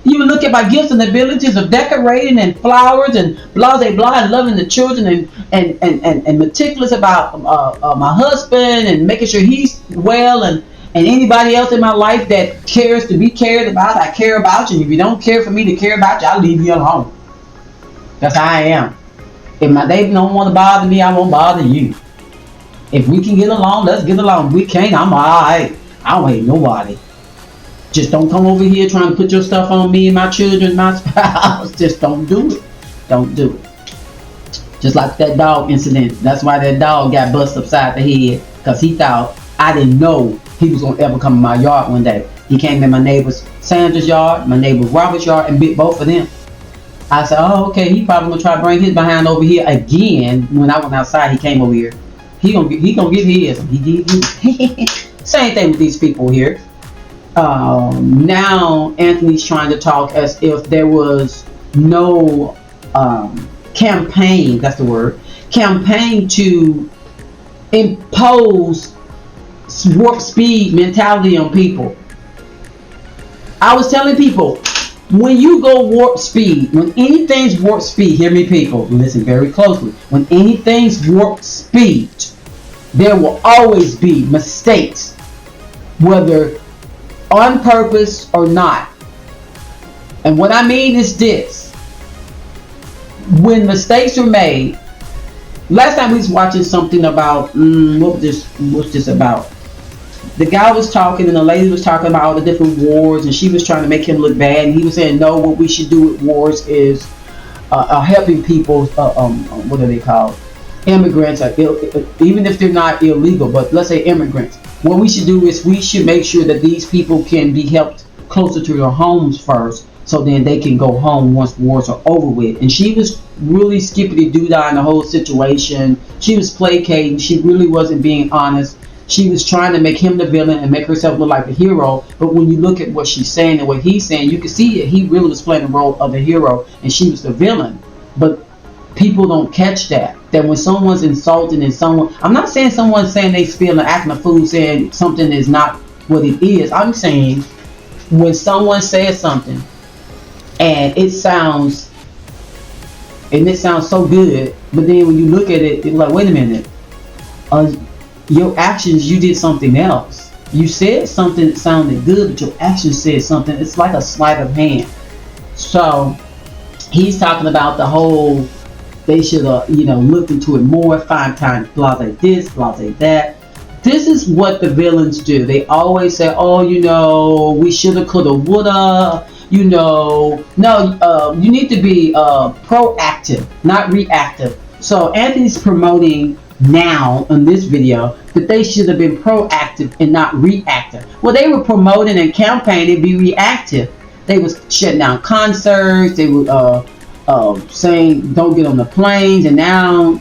You would look at my gifts and abilities of decorating and flowers and blah blah blah, and loving the children and meticulous about my husband and making sure he's well, and anybody else in my life that cares to be cared about, I care about you. And if you don't care for me to care about you, I'll leave you alone. That's how I am. If my baby don't want to bother me, I won't bother you. If we can get along, let's get along. If we can't, I'm alright. I don't hate nobody. Just don't come over here trying to put your stuff on me and my children, my spouse. Just don't do it. Don't do it. Just like that dog incident. That's why that dog got busted upside the head. Because he thought I didn't know he was going to ever come in my yard one day. He came in my neighbor's Sandra's yard, my neighbor Robert's yard, and bit both of them. I said, oh, okay, he probably going to try to bring his behind over here again. When I went outside, he came over here. He gonna get his. He same thing with these people here. Now Anthony's trying to talk as if there was no campaign. That's the word. Campaign to impose warp speed mentality on people. I was telling people, when you go warp speed, when anything's warp speed, hear me people, listen very closely. When anything's warp speed, there will always be mistakes, whether on purpose or not. And what I mean is this: when mistakes are made. Last time we was watching something about what's this about? The guy was talking and the lady was talking about all the different wars, and she was trying to make him look bad, and he was saying no, what we should do with wars is helping people, what are they called, immigrants, even if they're not illegal, but let's say immigrants. What we should do is we should make sure that these people can be helped closer to their homes first, so then they can go home once wars are over with. And she was really skippity doo-dah in the whole situation. She was placating. She really wasn't being honest. She was trying to make him the villain and make herself look like the hero. But when you look at what she's saying and what he's saying, you can see that he really was playing the role of the hero and she was the villain. But people don't catch that when someone's insulting and someone, I'm not saying someone's saying they feel and acting a fool, saying something is not what it is. I'm saying when someone says something and it sounds so good, but then when you look at it, it's like, wait a minute, your actions, you did something else. You said something that sounded good, but your actions said something. It's like a sleight of hand. So he's talking about the whole, they should have, looked into it more, find time, blase this, blase that. This is what the villains do. They always say, oh, we shoulda, coulda, woulda. No, you need to be proactive, not reactive. So Anthony's promoting now in this video that they should have been proactive and not reactive. Well, they were promoting and campaigning be reactive. They was shutting down concerts. They were saying don't get on the planes, and now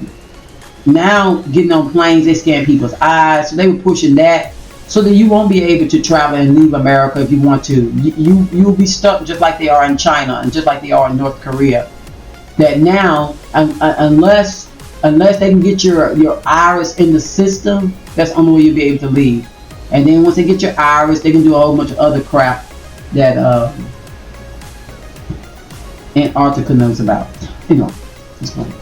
getting on planes, they scan people's eyes. So they were pushing that so that you won't be able to travel and leave America if you want to. You'll be stuck just like they are in China and just like they are in North Korea. That now, unless they can get your iris in the system, that's the only way you'll be able to leave. And then once they get your iris, they can do a whole bunch of other crap that Antarctica knows about. It's fun.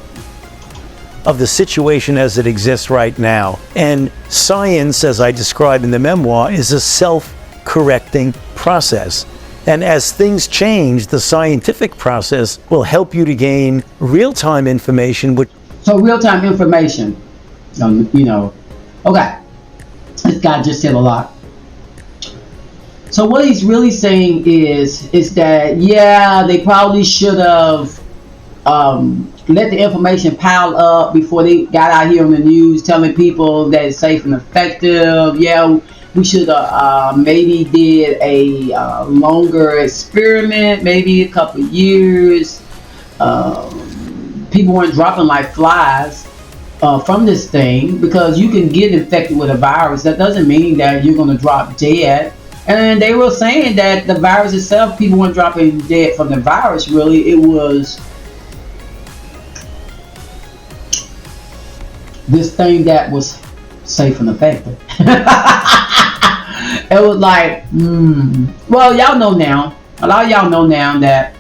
Of the situation as it exists right now. And science, as I describe in the memoir, is a self-correcting process. And as things change, the scientific process will help you to gain real-time information. So real-time information, okay, this guy just said a lot. So what he's really saying is that, yeah, they probably should have let the information pile up before they got out here on the news telling people that it's safe and effective. Yeah, we should have maybe did a longer experiment, maybe a couple of years. People weren't dropping like flies from this thing, because you can get infected with a virus. That doesn't mean that you're going to drop dead. And they were saying that the virus itself, people weren't dropping dead from the virus, really. It was this thing that was safe and effective. It was like, well, y'all know now, a lot of y'all know now that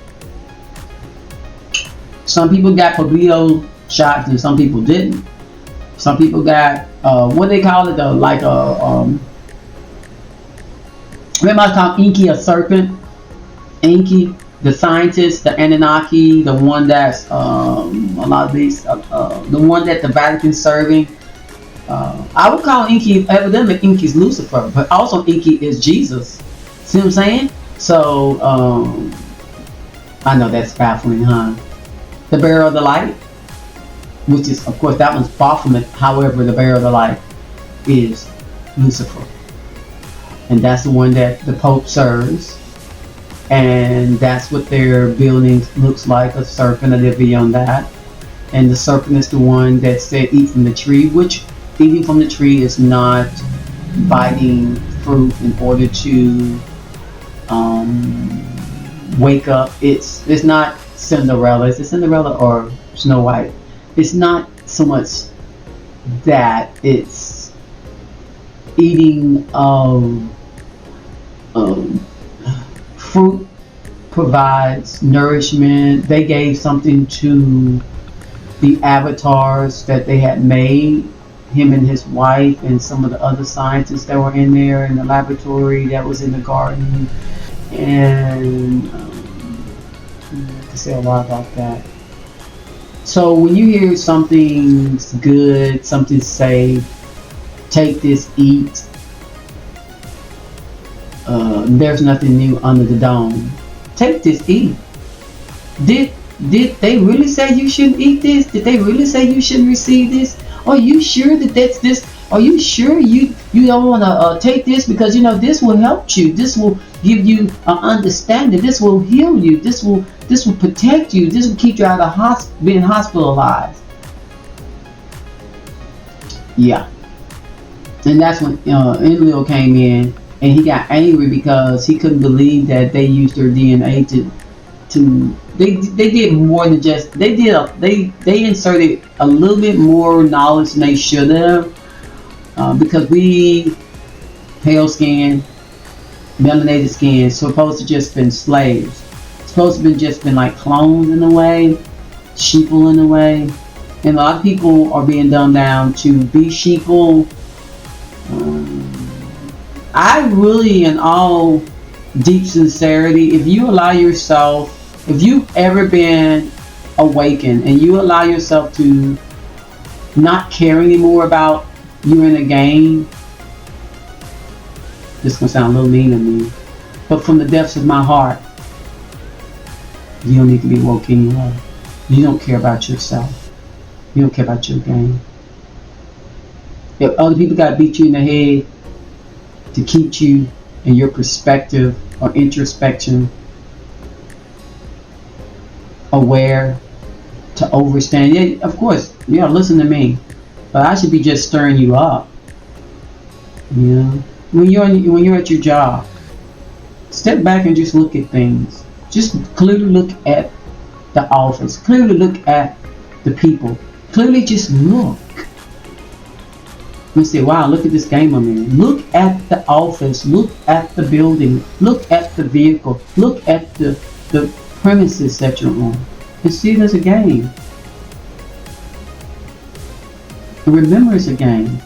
some people got polio shots and some people didn't. Some people got, what do they call it, remember I called Inky a serpent? Inky, the scientist, the Anunnaki, the one that's a lot of these, the one that the Vatican's serving. I would call Inky, evidently Inky's Lucifer, but also Inky is Jesus. See what I'm saying? So, I know that's baffling, huh? The bearer of the light, which is, of course, that one's Baphomet. However, the bearer of the light is Lucifer. And that's the one that the Pope serves. And that's what their building looks like, a serpent, a little beyond that. And the serpent is the one that said eat from the tree, which eating from the tree is not biting fruit in order to wake up. It's not Cinderella. Is it Cinderella or Snow White? It's not so much that. It's eating fruit provides nourishment. They gave something to the avatars that they had made, him and his wife and some of the other scientists that were in there in the laboratory that was in the garden. And say a lot about that. So when you hear something's good, something safe, take this, eat. There's nothing new under the dome. Take this, eat. Did they really say you shouldn't eat this? Did they really say you shouldn't receive this? Are you sure that that's this? Are you sure you don't want to take this because you know this will help you? This will give you an understanding. This will heal you. This will protect you. This will keep you out of being hospitalized. Yeah, and that's when Enlil came in and he got angry because he couldn't believe that they used their DNA to they did more than just they inserted a little bit more knowledge than they should have, because we pale skin, melanated skin supposed to just been slaves, supposed to just been like clones in a way, sheeple in a way, and a lot of people are being dumbed down to be sheeple. I really, in all deep sincerity, if you allow yourself, if you've ever been awakened and you allow yourself to not care anymore about you're in a game, this is going to sound a little mean to me, but from the depths of my heart, you don't need to be woke anymore. You don't care about yourself. You don't care about your game. If other people got to beat you in the head to keep you in your perspective or introspection aware, to overstand. Yeah, of course, yeah, listen to me, but I should be just stirring you up. You know, when you're at your job, step back and just look at things. Just clearly look at the office. Clearly look at the people. Clearly just look. And say, wow, look at this game I'm in. Look at the office. Look at the building. Look at the vehicle. Look at the premises that you're on. And see it as a game. And remember, it's a game.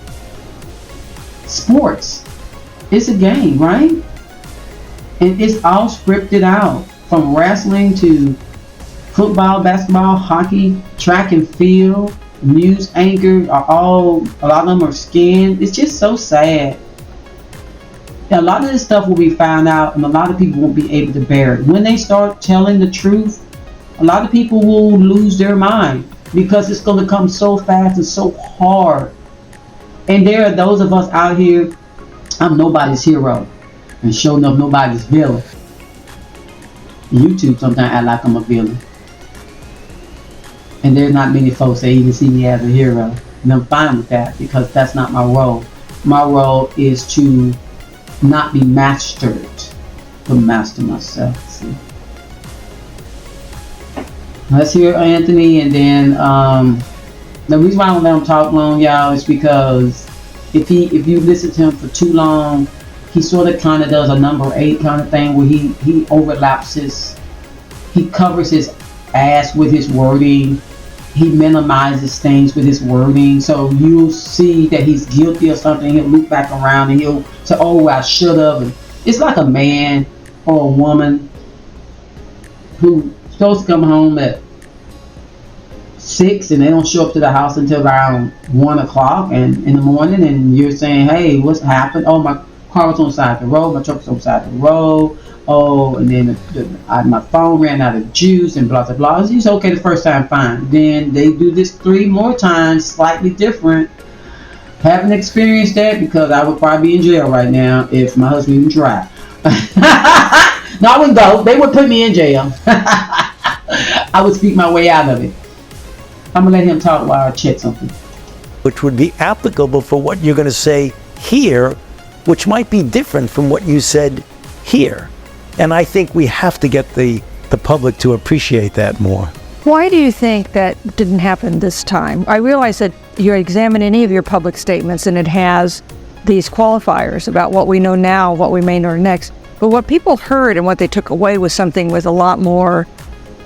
Sports. It's a game, right? And it's all scripted out. From wrestling to football, basketball, hockey, track and field. News anchors are all, a lot of them are skinned. It's just so sad. A lot of this stuff will be found out and a lot of people won't be able to bear it. When they start telling the truth, a lot of people will lose their mind because it's going to come so fast and so hard. And there are those of us out here, I'm nobody's hero. And sure enough, nobody's villain. YouTube sometimes act like I'm a villain. And there's not many folks that even see me as a hero. And I'm fine with that because that's not my role. My role is to not be mastered, but master myself. See? Let's hear Anthony, and then the reason why I don't let him talk long, y'all, is because if you listen to him for too long, he sort of kind of does a number 8 kind of thing where he overlaps he covers his ass with his wording. He minimizes things with his wording, so you'll see that he's guilty of something. He'll look back around and he'll say, "Oh, I should have." And it's like a man or a woman who's supposed to come home at 6 and they don't show up to the house until around 1 o'clock and in the morning, and you're saying, "Hey, what's happened?" "Oh, my car was on the side of the road. My truck was on the side of the road. Oh, and then my phone ran out of juice and blah, blah, blah." It's okay the first time, fine. Then they do this 3 more times, slightly different. Haven't experienced that because I would probably be in jail right now if my husband even tried. No, I wouldn't go. They would put me in jail. I would speak my way out of it. I'm going to let him talk while I check something. Which would be applicable for what you're going to say here, which might be different from what you said here. And I think we have to get the public to appreciate that more. Why do you think that didn't happen this time? I realize that you examine any of your public statements and it has these qualifiers about what we know now, what we may know next. But what people heard and what they took away was something with a lot more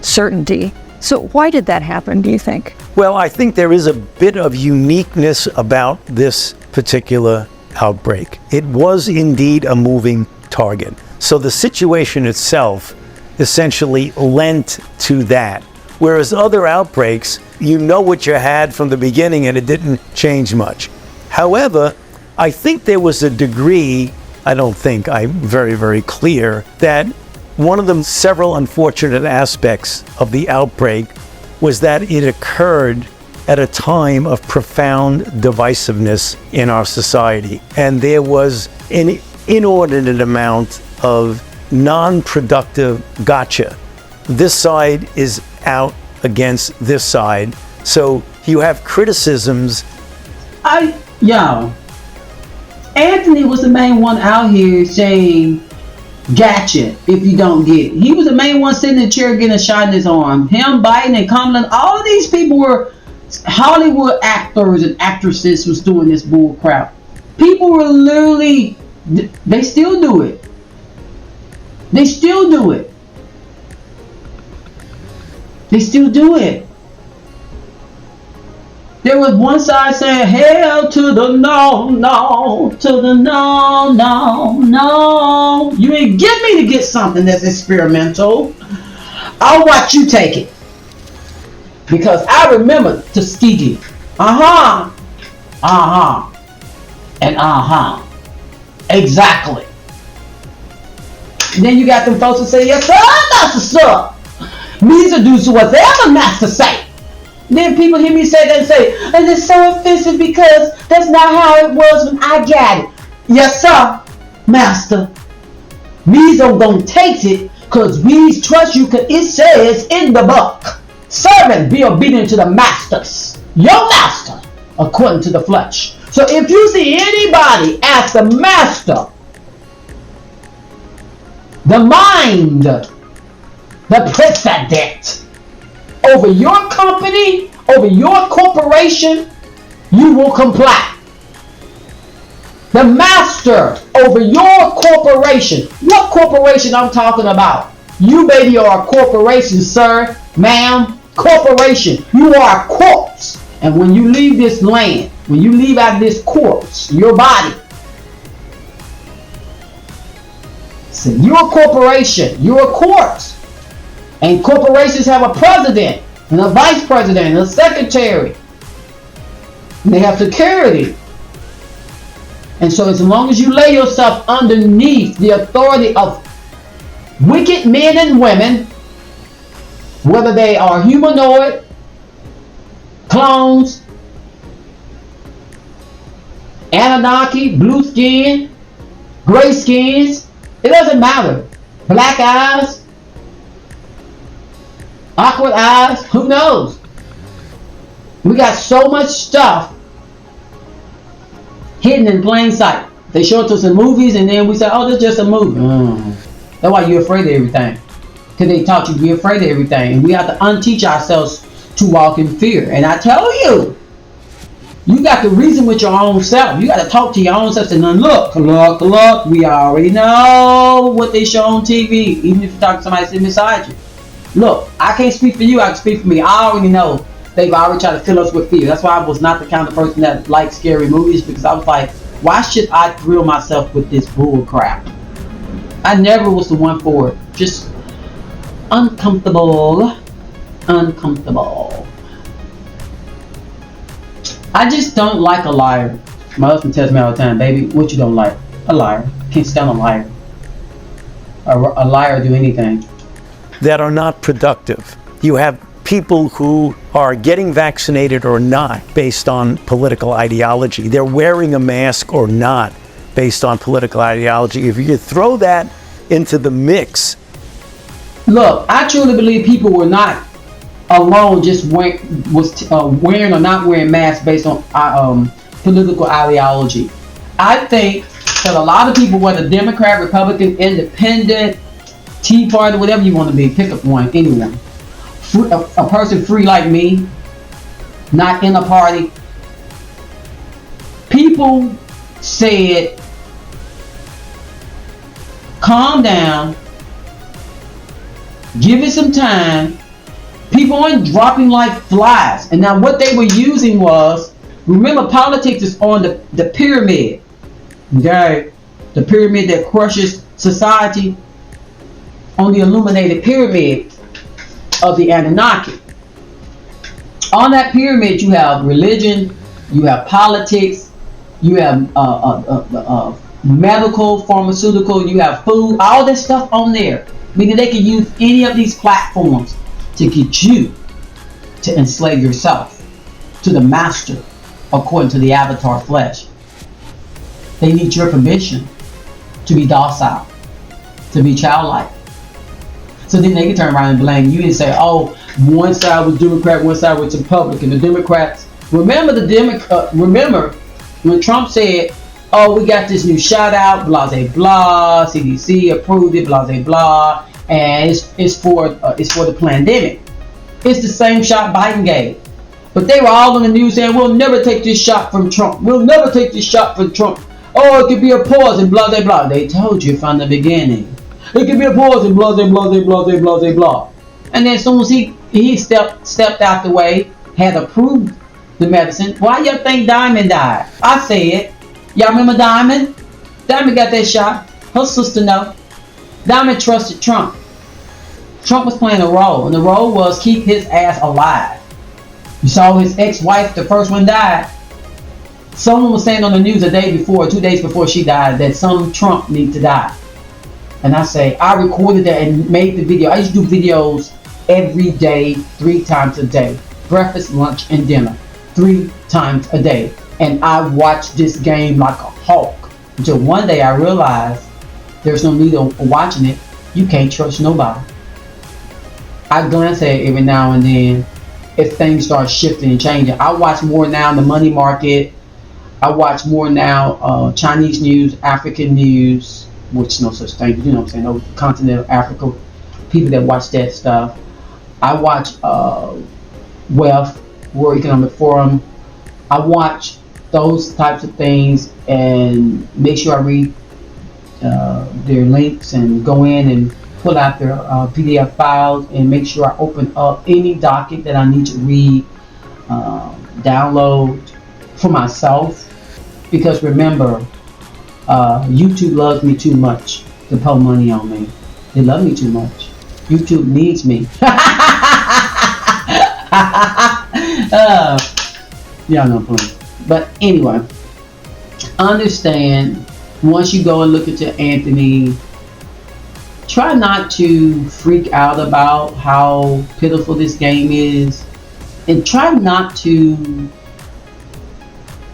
certainty. So why did that happen, do you think? Well, I think there is a bit of uniqueness about this particular outbreak. It was indeed a moving target. So the situation itself essentially lent to that. Whereas other outbreaks, you know what you had from the beginning and it didn't change much. However, I think there was a degree, I'm very, very clear, that one of the several unfortunate aspects of the outbreak was that it occurred at a time of profound divisiveness in our society. And there was an inordinate amount of non-productive gotcha. This side is out against this side. So you have criticisms. Anthony was the main one out here saying, gotcha, if you don't get it. He was the main one sitting in the chair getting a shot in his arm. Him, Biden, and Kamala, all of these people were Hollywood actors and actresses was doing this bull crap. People were literally, they still do it. They still do it. They still do it. There was one side saying, hell to the no, no, to the no, no, no. You ain't get me to get something that's experimental. I'll watch you take it. Because I remember Tuskegee. And exactly. And then you got them folks that say, yes sir, master sir. Me to do whatever master say. Then people hear me say that and say, and it's so offensive because that's not how it was when I got it. Yes sir, master. We's gonna take it because we trust you because it says in the book, servant, be obedient to the masters, your master, according to the flesh. So if you see anybody as the master, the mind, the president, over your company, over your corporation, you will comply. The master over your corporation. What corporation I'm talking about? You baby are a corporation, sir, ma'am. Corporation. You are a corpse. And when you leave this land, when you leave out of this corpse, your body, so you're a corporation. You're a corpse. And corporations have a president and a vice president and a secretary. And they have security. And so as long as you lay yourself underneath the authority of wicked men and women, whether they are humanoid, clones, Anunnaki, blue skin, gray skins, it doesn't matter. Black eyes, awkward eyes, who knows? We got so much stuff hidden in plain sight. They show it to us in movies and then we say, oh, that's just a movie. That's why you're afraid of everything. Because they taught you to be afraid of everything. And we have to unteach ourselves to walk in fear. And I tell you, you got to reason with your own self. You got to talk to your own self and then look, we already know what they show on TV. Even if you talk to somebody sitting beside you. Look, I can't speak for you, I can speak for me. I already know they've already tried to fill us with fear. That's why I was not the kind of person that liked scary movies, because I was like, why should I thrill myself with this bull crap? I never was the one for it. Just uncomfortable. I just don't like a liar. My husband tells me all the time, baby, what you don't like? A liar. Can't stand a liar. A liar do anything. That are not productive. You have people who are getting vaccinated or not based on political ideology. They're wearing a mask or not based on political ideology. If you throw that into the mix. Look, I truly believe people were not alone just wearing or not wearing masks based on political ideology. I think that a lot of people, whether Democrat, Republican, Independent, Tea Party, whatever you want to be, pick up one, anyone. A person free like me, not in a party. People said, calm down, give it some time. People aren't dropping like flies. And now what they were using was, remember, politics is on the pyramid. Okay? The pyramid that crushes society. on the illuminated pyramid of the Anunnaki. On that pyramid, you have religion, you have politics, you have medical, pharmaceutical, you have food, all that stuff on there. Meaning they can use any of these platforms to get you to enslave yourself to the master according to the avatar flesh. They need your permission to be docile, to be childlike. So then they can turn around and blame you and say, oh, one side was Democrat, one side was Republican. The Democrats, remember when Trump said, oh, we got this new shout out, blah, blah, blah, CDC approved it, blah, blah, blah, and it's for the pandemic. It's the same shot Biden gave. But they were all on the news saying, we'll never take this shot from Trump. We'll never take this shot from Trump. Oh, it could be a poison, blah, blah, blah. They told you from the beginning. It could be a poison, blah, blah, blah, blah, blah, blah, blah, blah. And then as soon as he stepped out the way, had approved the medicine, why y'all think Diamond died? I said, y'all remember Diamond? Diamond got that shot. Her sister know. Diamond trusted Trump. Trump was playing a role, and the role was keep his ass alive. You saw his ex-wife, the first one, died. Someone was saying on the news a day before, 2 days before she died, that some Trump need to die. And I say, I recorded that and made the video. I used to do videos every day, 3 times a day. Breakfast, lunch, and dinner. 3 times a day. And I watched this game like a hawk. Until one day I realized there's no need of watching it. You can't trust nobody. I glance at it every now and then if things start shifting and changing. I watch more now in the money market. I watch more now Chinese news, African news, which no such thing, you know what I'm saying, no continent of Africa, people that watch that stuff. I watch Wealth, World Economic Forum. I watch those types of things and make sure I read their links and go in and pull out their PDF files and make sure I open up any docket that I need to read, download for myself. Because remember, YouTube loves me too much to pour money on me. They love me too much. YouTube needs me. Y'all know, please. But anyway, understand, once you go and look at your Anthony, try not to freak out about how pitiful this game is, and try not to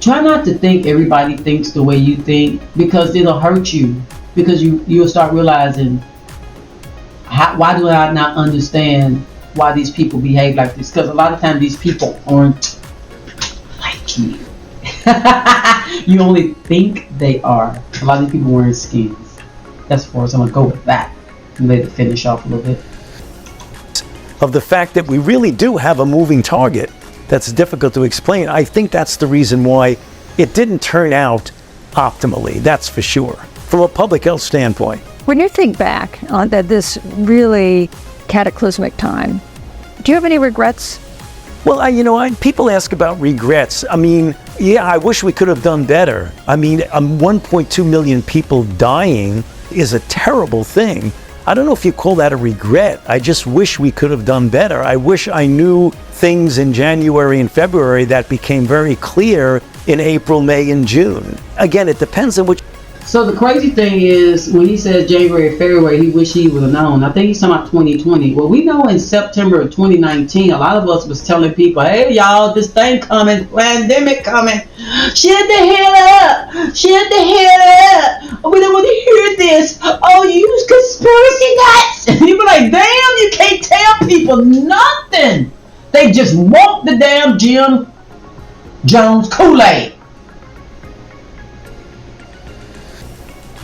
think everybody thinks the way you think, because it'll hurt you. Because you'll start realizing, why do I not understand why these people behave like this? Because a lot of times these people aren't like you. You only think they are. A lot of people wearing skins. That's for us. I'm gonna go with that and let it finish off a little bit. Of the fact that we really do have a moving target that's difficult to explain. I think that's the reason why it didn't turn out optimally, that's for sure, from a public health standpoint. When you think back on this really cataclysmic time, do you have any regrets? Well, people ask about regrets. I mean, yeah, I wish we could have done better. I mean, 1.2 million people dying is a terrible thing. I don't know if you call that a regret. I just wish we could have done better. I wish I knew things in January and February that became very clear in April, May, and June. Again, it depends on which. So the crazy thing is, when he says January and February, he wish he would have known. I think he's talking about 2020. Well, we know in September of 2019, a lot of us was telling people, hey, y'all, this thing coming, pandemic coming. Shut the hell up. Shut the hell up. We don't want to hear this. Oh, you conspiracy nuts. And you be like, damn, you can't tell people nothing. They just want the damn Jim Jones Kool-Aid.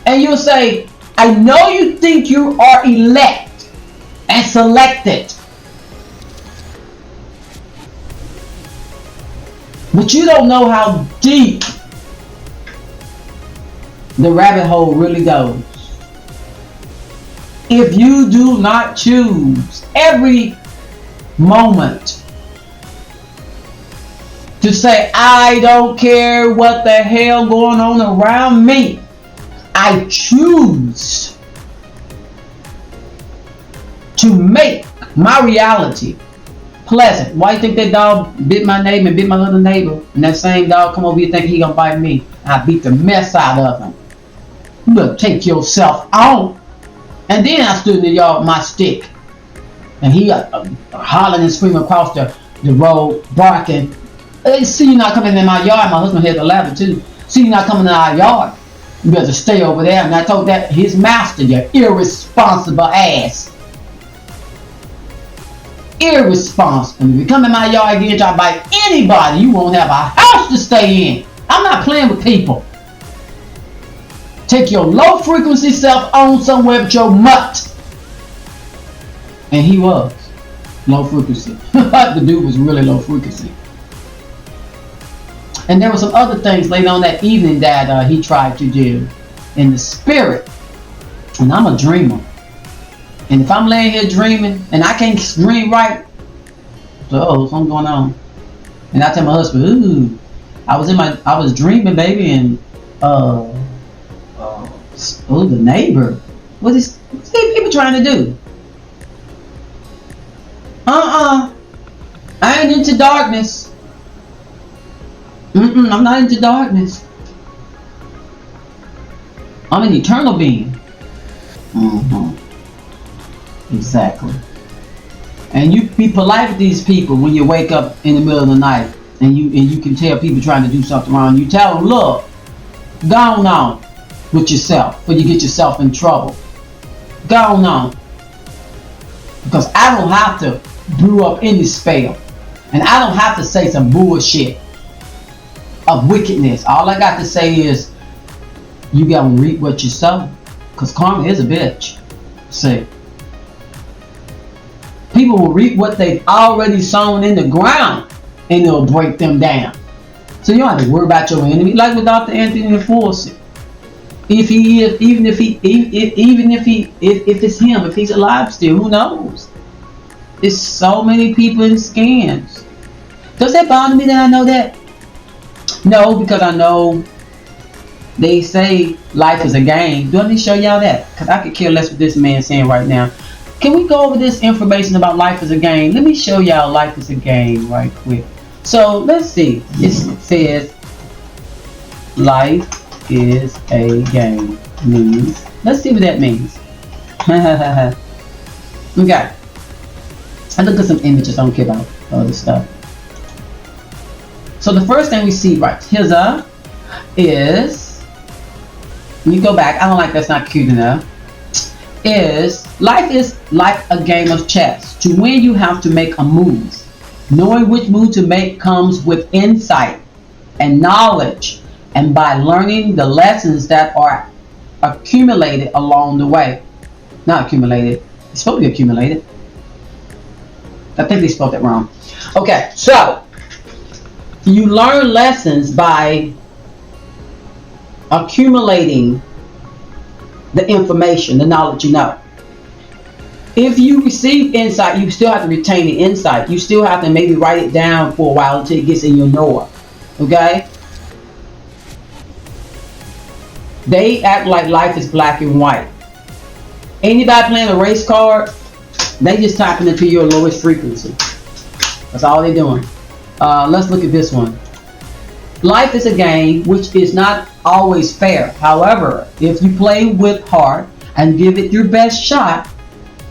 And you'll say, I know you think you are elect and selected, but you don't know how deep the rabbit hole really goes. If you do not choose every moment to say, I don't care what the hell going on around me, I choose to make my reality pleasant. Why you think that dog bit my neighbor and bit my other neighbor, and that same dog come over here thinking he gonna bite me? I beat the mess out of him. You better take yourself on. And then I stood in the yard with my stick, and he hollering and screaming across the road, barking. Hey, see you not coming in my yard. My husband had the ladder too. See you not coming in our yard. You better stay over there. And I told that his master, you irresponsible ass. Irresponsible. If you come in my yard again and try to bite anybody, you won't have a house to stay in. I'm not playing with people. Take your low frequency self on somewhere with your mutt. And he was low frequency. The dude was really low frequency. And there were some other things later on that evening that he tried to do in the spirit. And I'm a dreamer. And if I'm laying here dreaming and I can't dream right, so something going on. And I tell my husband, ooh, I was dreaming, baby, and the neighbor. What's these people trying to do? I ain't into darkness. I'm not into darkness. I'm an eternal being. Exactly. And you be polite with these people when you wake up in the middle of the night and you can tell people trying to do something wrong. You tell them, look, go on with yourself before you get yourself in trouble. Go on. Because I don't have to brew up any spell. And I don't have to say some bullshit of wickedness. All I got to say is, you gotta reap what you sow. Because karma is a bitch. See. People will reap what they've already sown in the ground, and it'll break them down. So you don't have to worry about your enemy. Like with Dr. Anthony Fauci. If he is, even if it's him, if he's alive still, who knows? There's so many people in scams. Does that bother me that I know that? No, because I know they say life is a game. Do I need to show y'all that? Because I could care less what this man's saying right now. Can we go over this information about life is a game? Let me show y'all life is a game right quick. So let's see. It says life is a game. Means. Let's see what that means. Okay. I look at some images. I don't care about other stuff. So the first thing we see right here is, let me go back. I don't like that's not cute enough. Life is like a game of chess. To win, you have to make a move. Knowing which move to make comes with insight and knowledge, and by learning the lessons that are accumulated along the way. Not accumulated. It's supposed to be accumulated. I think they spelled that wrong. Okay, so you learn lessons by accumulating the information, the knowledge you know. If you receive insight, you still have to retain the insight. You still have to maybe write it down for a while until it gets in your knower. Okay? They act like life is black and white. Anybody playing a race card, they just tapping into your lowest frequency. That's all they're doing. Let's look at this one. Life is a game which is not always fair. However, if you play with heart and give it your best shot,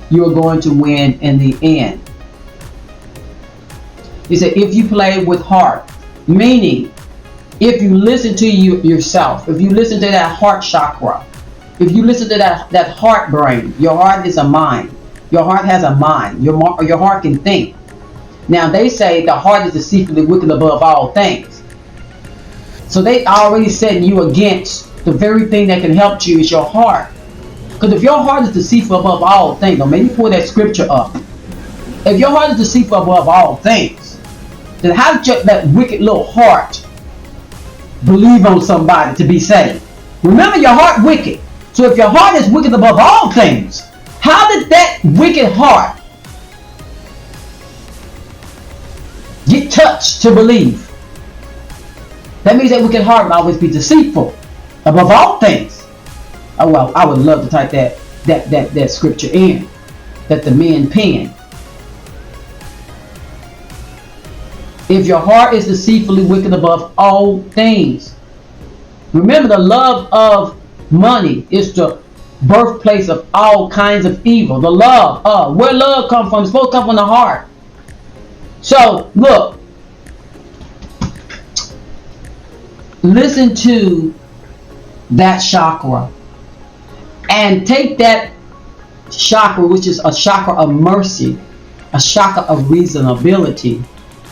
you are going to win in the end. He said, if you play with heart, meaning if you listen to yourself, if you listen to that heart chakra, if you listen to that heart brain, your heart is a mind. Your heart has a mind. Your heart can think. Now they say the heart is deceitfully wicked above all things. So they already setting you against the very thing that can help you is your heart. Because if your heart is deceitful above all things, or maybe pull that scripture up. If your heart is deceitful above all things, then how did that wicked little heart believe on somebody to be saved? Remember, your heart wicked. So if your heart is wicked above all things, how did that wicked heart get touched to believe? That means that wicked heart will always be deceitful above all things. Oh well, I would love to type that scripture in. that the men pen. If your heart is deceitfully wicked above all things. Remember, the love of money is the birthplace of all kinds of evil. The love of, where love comes from, it's supposed to come from the heart. So, look, listen to that chakra and take that chakra, which is a chakra of mercy, a chakra of reasonability,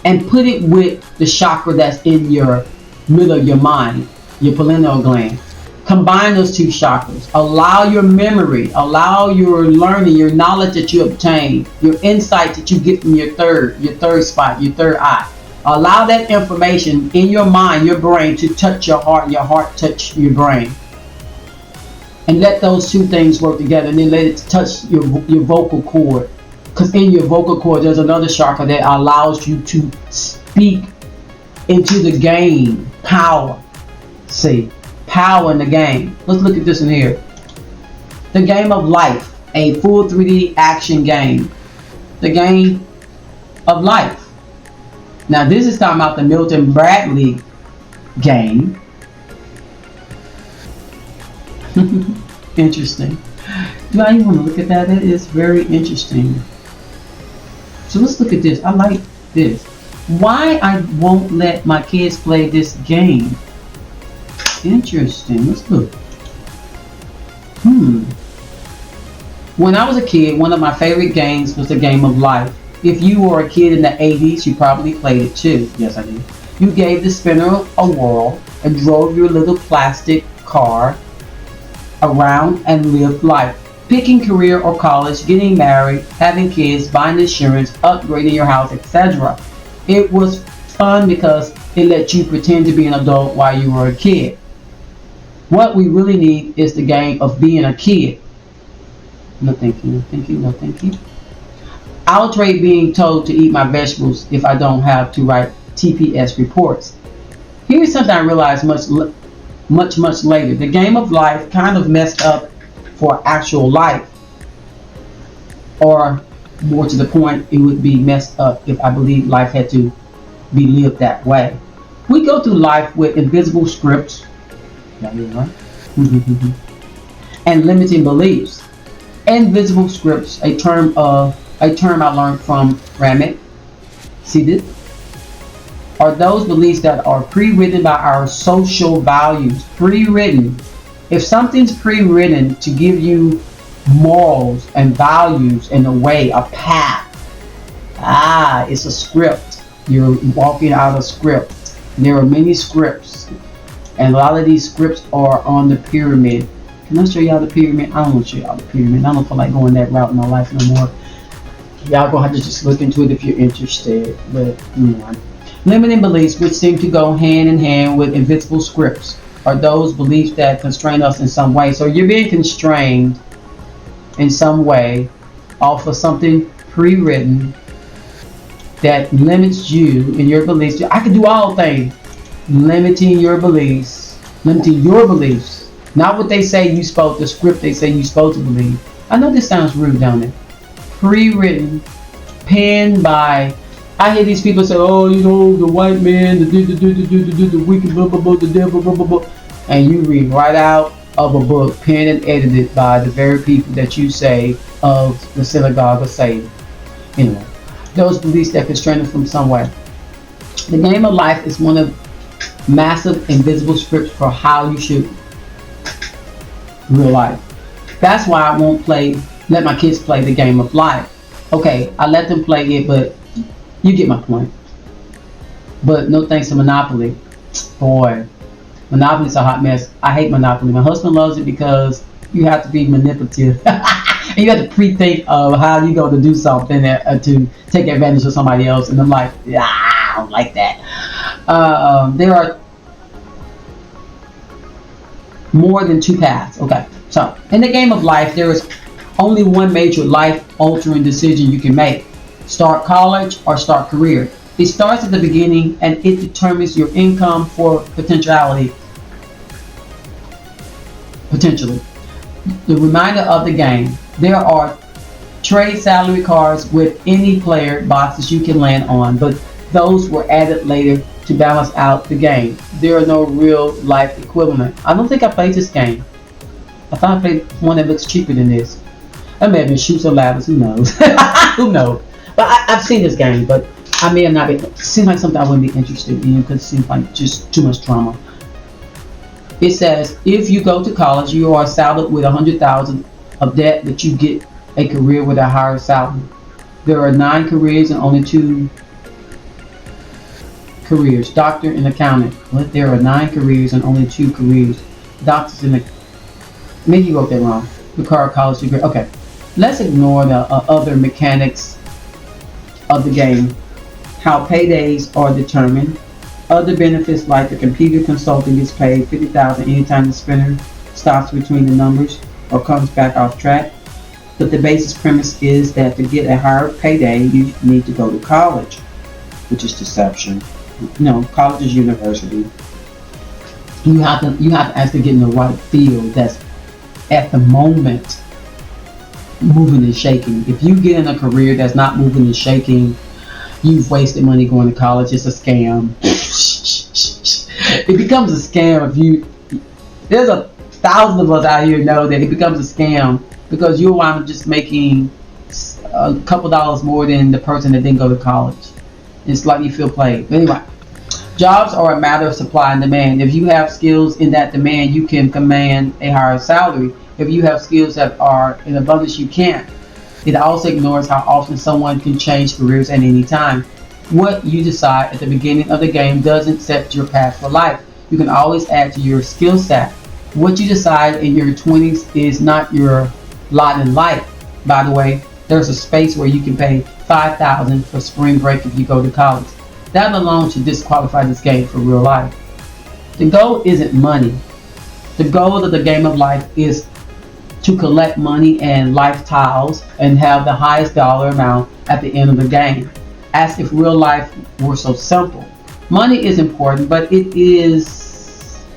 and put it with the chakra that's in your middle of your mind, your pineal gland. Combine those two chakras. Allow your memory, allow your learning, your knowledge that you obtain, your insight that you get from your third spot, your third eye. Allow that information in your mind, your brain, to touch your heart, and your heart touch your brain. And let those two things work together, and then let it touch your vocal cord. Because in your vocal cord, there's another chakra that allows you to speak into the game. Power. See, power in the game. Let's look at this in here. The game of life, a full 3D action game. The game of life. Now, this is talking about the Milton Bradley game. Interesting. Do I even want to look at that? It is very interesting. So let's look at this. I like this. Why I won't let my kids play this game? Interesting. Let's look. When I was a kid, one of my favorite games was the game of life. If you were a kid in the 80s, you probably played it too. Yes, I did. You gave the spinner a whirl and drove your little plastic car around and lived life. Picking career or college, getting married, having kids, buying insurance, upgrading your house, etc. It was fun because it let you pretend to be an adult while you were a kid. What we really need is the game of being a kid. No thank you, no thank you, no thank you. I'll trade being told to eat my vegetables if I don't have to write TPS reports. Here's something I realized much later. The game of life kind of messed up for actual life. Or more to the point, it would be messed up if I believed life had to be lived that way. We go through life with invisible scripts, right? And limiting beliefs. Invisible scripts, a term I learned from Ramit. See this? Are those beliefs that are pre-written by our social values. Pre-written. If something's pre-written to give you morals and values in a way, a path. It's a script. You're walking out a script. There are many scripts. And a lot of these scripts are on the pyramid. Can I show y'all the pyramid? I don't want to show y'all the pyramid. I don't feel like going that route in my life no more. Y'all gonna have to just look into it if you're interested. But limiting beliefs, which seem to go hand in hand with invisible scripts, are those beliefs that constrain us in some way. So you're being constrained in some way off of something pre-written that limits you in your beliefs. I can do all things. Limiting your beliefs. Not what they say you supposed, the script they say you supposed to believe. I know this sounds rude, don't it? Pre-written, penned by, I hear these people say, oh, you know, the white man, the wicked, blah, blah, blah, the devil, blah, blah, blah. And you read right out of a book, penned and edited by the very people that you say of the synagogue of Satan. Anyway, those beliefs that constrain us from some way. The game of life is one of massive invisible scripts for how you should real life. That's why I won't let my kids play the game of life. Okay, I let them play it, but you get my point. But no thanks to Monopoly. Boy, Monopoly's a hot mess. I hate Monopoly. My husband loves it because you have to be manipulative. And you have to pre-think of how you're going to do something to take advantage of somebody else. And I'm like, I don't like that. There are more than two paths. Okay, so in the game of life, there is only one major life-altering decision you can make. Start college or start career. It starts at the beginning and it determines your income for potentially. The reminder of the game. There are Trade salary cards with any player boxes you can land on, but those were added later to balance out the game. There are no real life equivalent. I don't think I played this game. I thought I played one that looks cheaper than this. That may have been Shoots or Ladders, who knows? Who knows? But I've seen this game, but I may have not been. It seems like something I wouldn't be interested in because it seems like just too much drama. It says, if you go to college, you are saddled with $100,000 of debt, but you get a career with a higher salary. There are 9 careers and only 2 careers. Doctor and accountant. What? There are 9 careers and only 2 careers. Doctors and maybe you wrote that wrong. Require college degree. Okay. Let's ignore the other mechanics of the game. How paydays are determined. Other benefits like the computer consultant gets paid $50,000 anytime the spinner stops between the numbers or comes back off track. But the basic premise is that to get a higher payday, you need to go to college, which is deception. No, college is university. You have to actually get in the right field that's at the moment moving and shaking. If you get in a career that's not moving and shaking, you've wasted money going to college. It's a scam. It becomes a scam if you. There's 1,000 of us out here know that it becomes a scam because you'll wind up just making a couple dollars more than the person that didn't go to college. It's like you feel played. But anyway, jobs are a matter of supply and demand. If you have skills in that demand, you can command a higher salary. If you have skills that are in abundance, you can't. It also ignores how often someone can change careers at any time. What you decide at the beginning of the game doesn't set your path for life. You can always add to your skill set. What you decide in your 20s is not your lot in life. By the way, there's a space where you can pay $5,000 for spring break if you go to college. That alone should disqualify this game for real life. The goal isn't money. The goal of the game of life is to collect money and life tiles and have the highest dollar amount at the end of the game. As if real life were so simple. Money is important, but is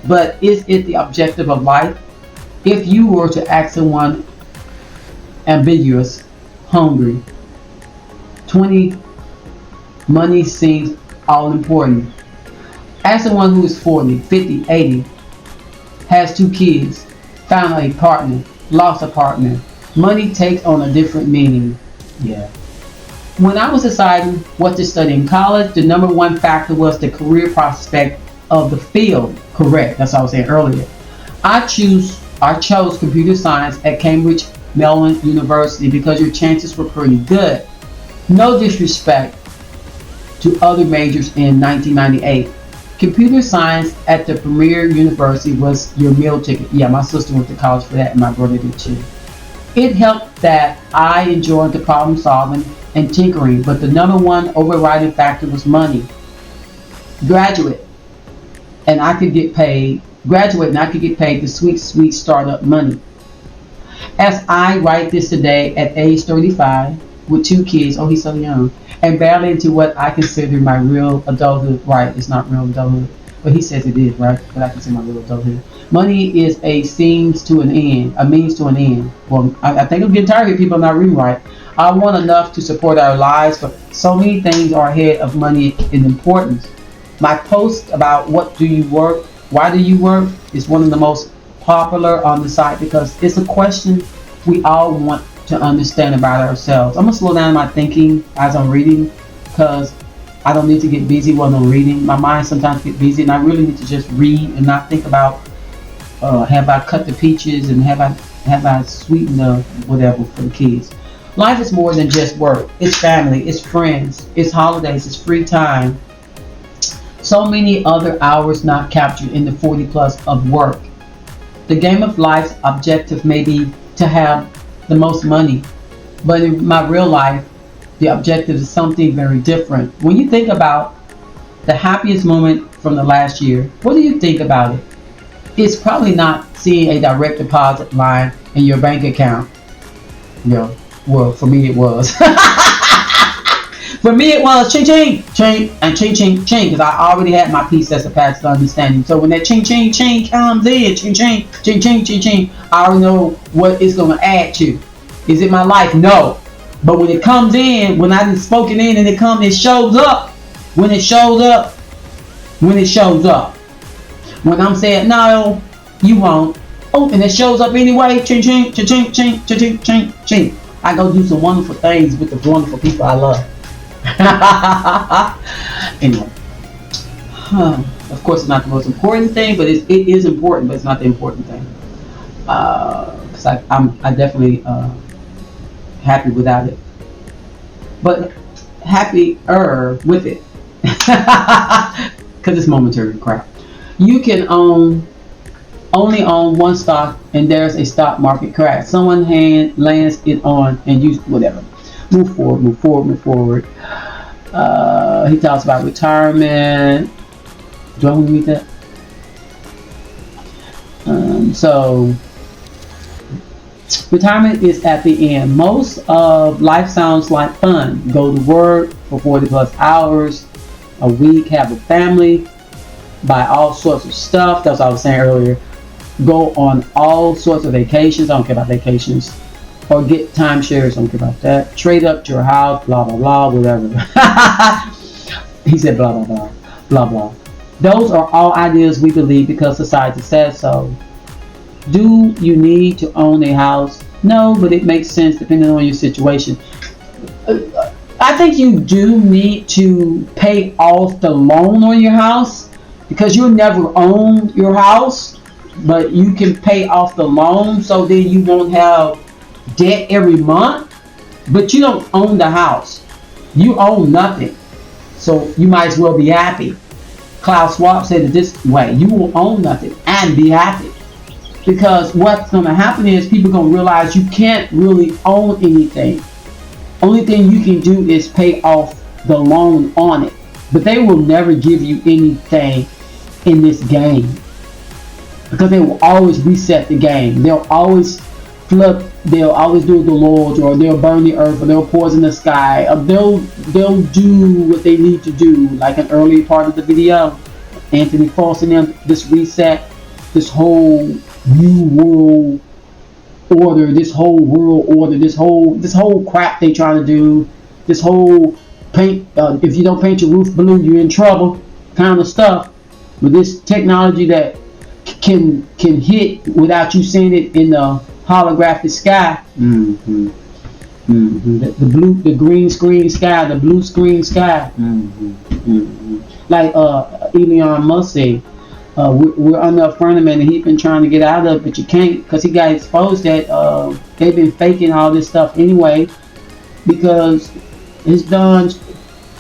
it the objective of life? If you were to ask someone ambiguous, hungry, 20, money seems all important. Ask someone who is 40, 50, 80, has 2 kids, found a partner, lost a partner. Money takes on a different meaning. Yeah. When I was deciding what to study in college, the number 1 factor was the career prospect of the field. Correct, that's what I was saying earlier. I chose computer science at Cambridge Mellon University because your chances were pretty good. No disrespect to other majors in 1998. Computer science at the premier university was your meal ticket. Yeah, my sister went to college for that and my brother did too. It helped that I enjoyed the problem solving and tinkering, but the number 1 overriding factor was money. Graduate and I could get paid the sweet startup money. As I write this today at age 35 with 2 kids, oh he's so young, and barely into what I consider my real adulthood. Right, it's not real adulthood, but he says it is, right? But I consider my real adulthood. Money is a means to an end. Well, I think I'm getting tired of people not reading right. I want enough to support our lives, but so many things are ahead of money in importance. My post about what do you work, why do you work, is one of the most popular on the site because it's a question we all want to understand about ourselves. I'm going to slow down my thinking as I'm reading because I don't need to get busy while I'm reading. My mind sometimes gets busy and I really need to just read and not think about have I cut the peaches and have I sweetened the whatever for the kids. Life is more than just work. It's family, it's friends, it's holidays, it's free time. So many other hours not captured in the 40 plus of work. The game of life's objective may be to have the most money, but in my real life, the objective is something very different. When you think about the happiest moment from the last year, what do you think about it? It's probably not seeing a direct deposit line in your bank account. Well, for me it was. For me it was ching ching ching and ching ching ching because I already had my piece that's a path to understanding. So when that ching ching ching comes in, ching ching ching ching ching ching, I already know what it's going to add to. Is it my life? No. But when it comes in, when I done spoken in and it shows up. When it shows up. When I'm saying, no, you won't. Oh, and it shows up anyway. Ching, ching, ching, ching, ching, ching, ching, ching. I go do some wonderful things with the wonderful people I love. Anyway. Of course, it's not the most important thing, but it is important, but it's not the important thing. Because I'm definitely happy without it. But happier with it. Because it's momentary crap. You can only own one stock and there's a stock market crash. Someone lands it on and you whatever. Move forward. He talks about retirement. Do I want to read that? So retirement is at the end. Most of life sounds like fun. Go to work for 40 plus hours a week, have a family, buy all sorts of stuff. That's what I was saying earlier. Go on all sorts of vacations. I don't care about vacations. Or get timeshares. I don't care about that. Trade up to your house. Blah, blah, blah. Whatever. He said blah, blah, blah. Blah, blah. Those are all ideas we believe because society says so. Do you need to own a house? No, but it makes sense depending on your situation. I think you do need to pay off the loan on your house because you'll never own your house, but you can pay off the loan so then you won't have debt every month. But you don't own the house. You own nothing. So you might as well be happy. Klaus Schwab said it this way: you will own nothing and be happy. Because what's going to happen is people are going to realize you can't really own anything. Only thing you can do is pay off the loan on it. But they will never give you anything in this game. Because they will always reset the game. They'll always flip, they'll always do the Lord, or they'll burn the earth, or they'll poison the sky, or they'll do what they need to do. Like an early part of the video, Anthony Fauci and them, this reset, this whole new world order, this whole crap they trying to do, this whole paint, if you don't paint your roof blue, you're in trouble kind of stuff. With this technology that can hit without you seeing it in the holographic sky. The green screen sky, the blue screen sky. Like Elon Musk said, we're under a firmament and he's been trying to get out of it, but you can't, because he got exposed that they've been faking all this stuff anyway, because his Don,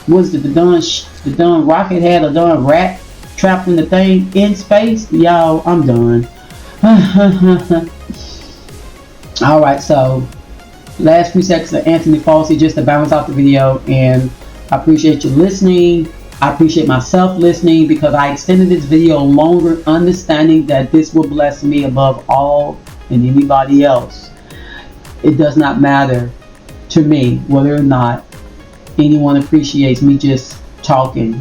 the Don rocket had a Don rat trapped in the thing in space. Y'all, I'm done. Alright, so last few seconds of Anthony Fauci just to balance out the video, and I appreciate you listening. I appreciate myself listening because I extended this video longer, understanding that this will bless me above all and anybody else. It does not matter to me whether or not anyone appreciates me just talking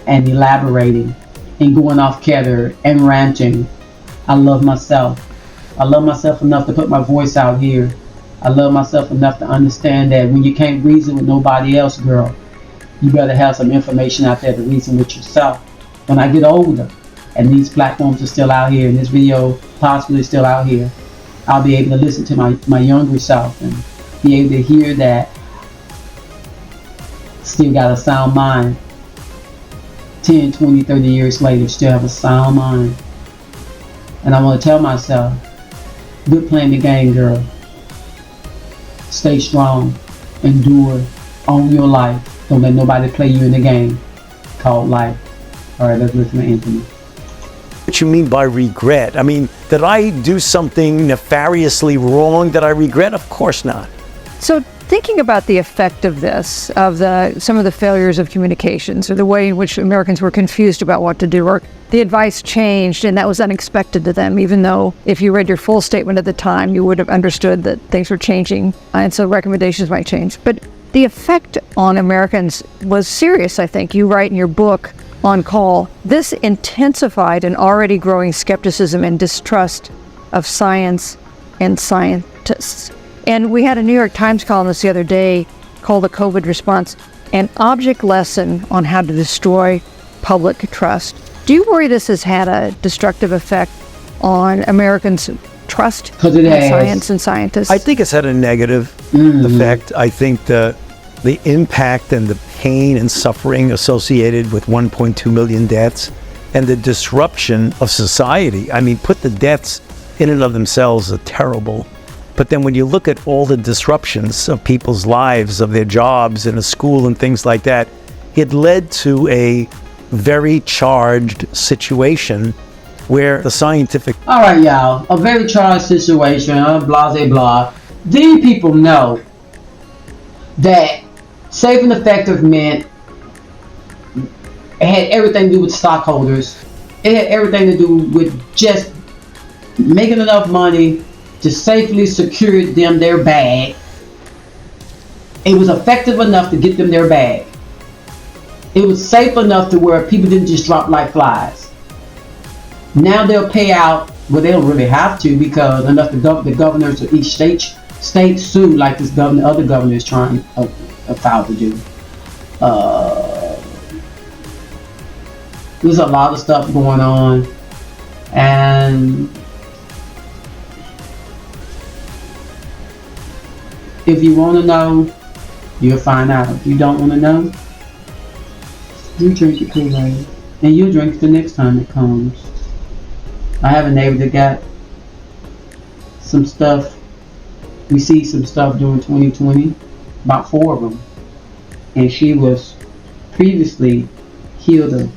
and elaborating and going off killer and ranting. I love myself. I love myself enough to put my voice out here. I love myself enough to understand that when you can't reason with nobody else, girl, you better have some information out there to reason with yourself. When I get older and these platforms are still out here and this video possibly still out here, I'll be able to listen to my younger self and be able to hear that still got a sound mind. 10, 20, 30 years later, still have a sound mind. And I want to tell myself, good playing the game, girl. Stay strong, endure, own your life. Don't let nobody play you in the game called life. All right, let's listen to Anthony. What you mean by regret? I mean, did I do something nefariously wrong that I regret? Of course not. So thinking about the effect of this, of some of the failures of communications, or the way in which Americans were confused about what to do, or the advice changed and that was unexpected to them, even though if you read your full statement at the time, you would have understood that things were changing, and so recommendations might change. But the effect on Americans was serious, I think. You write in your book, On Call, this intensified an already growing skepticism and distrust of science and scientists. And we had a New York Times columnist the other day call the COVID response an object lesson on how to destroy public trust. Do you worry this has had a destructive effect on Americans' trust in science and scientists? I think it's had a negative effect. I think the impact and the pain and suffering associated with 1.2 million deaths and the disruption of society. I mean, put the deaths in and of themselves are terrible. But then when you look at all the disruptions of people's lives, of their jobs in a school and things like that, it led to a very charged situation where the scientific... All right, y'all. A very charged situation, blah, blah, blah. These people know that safe and effective meant it had everything to do with stockholders. It had everything to do with just making enough money to safely secure them their bag. It was effective enough to get them their bag. It was safe enough to where people didn't just drop like flies. Now they'll pay out, well, they don't really have to, because unless the governors of each state sue like this other governor is trying filed to do. There's a lot of stuff going on, and if you want to know, you'll find out. If you don't want to know, you drink your Kool-Aid, and you'll drink it the next time it comes. I have a neighbor that got some stuff, received some stuff during 2020, about 4 of them, and she was previously healed of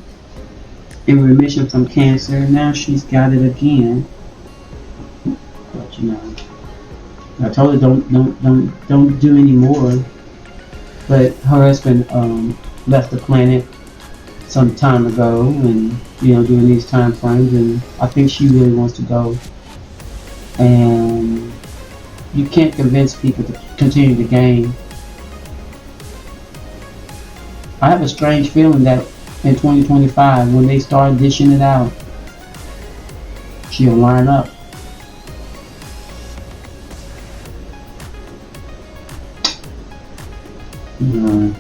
in remission from cancer, and now she's got it again. But you know, I told her don't do any more. But her husband left the planet some time ago, and you know, during these time frames, and I think she really wants to go. And you can't convince people to continue the game. I have a strange feeling that in 2025, when they start dishing it out, she'll line up. You know,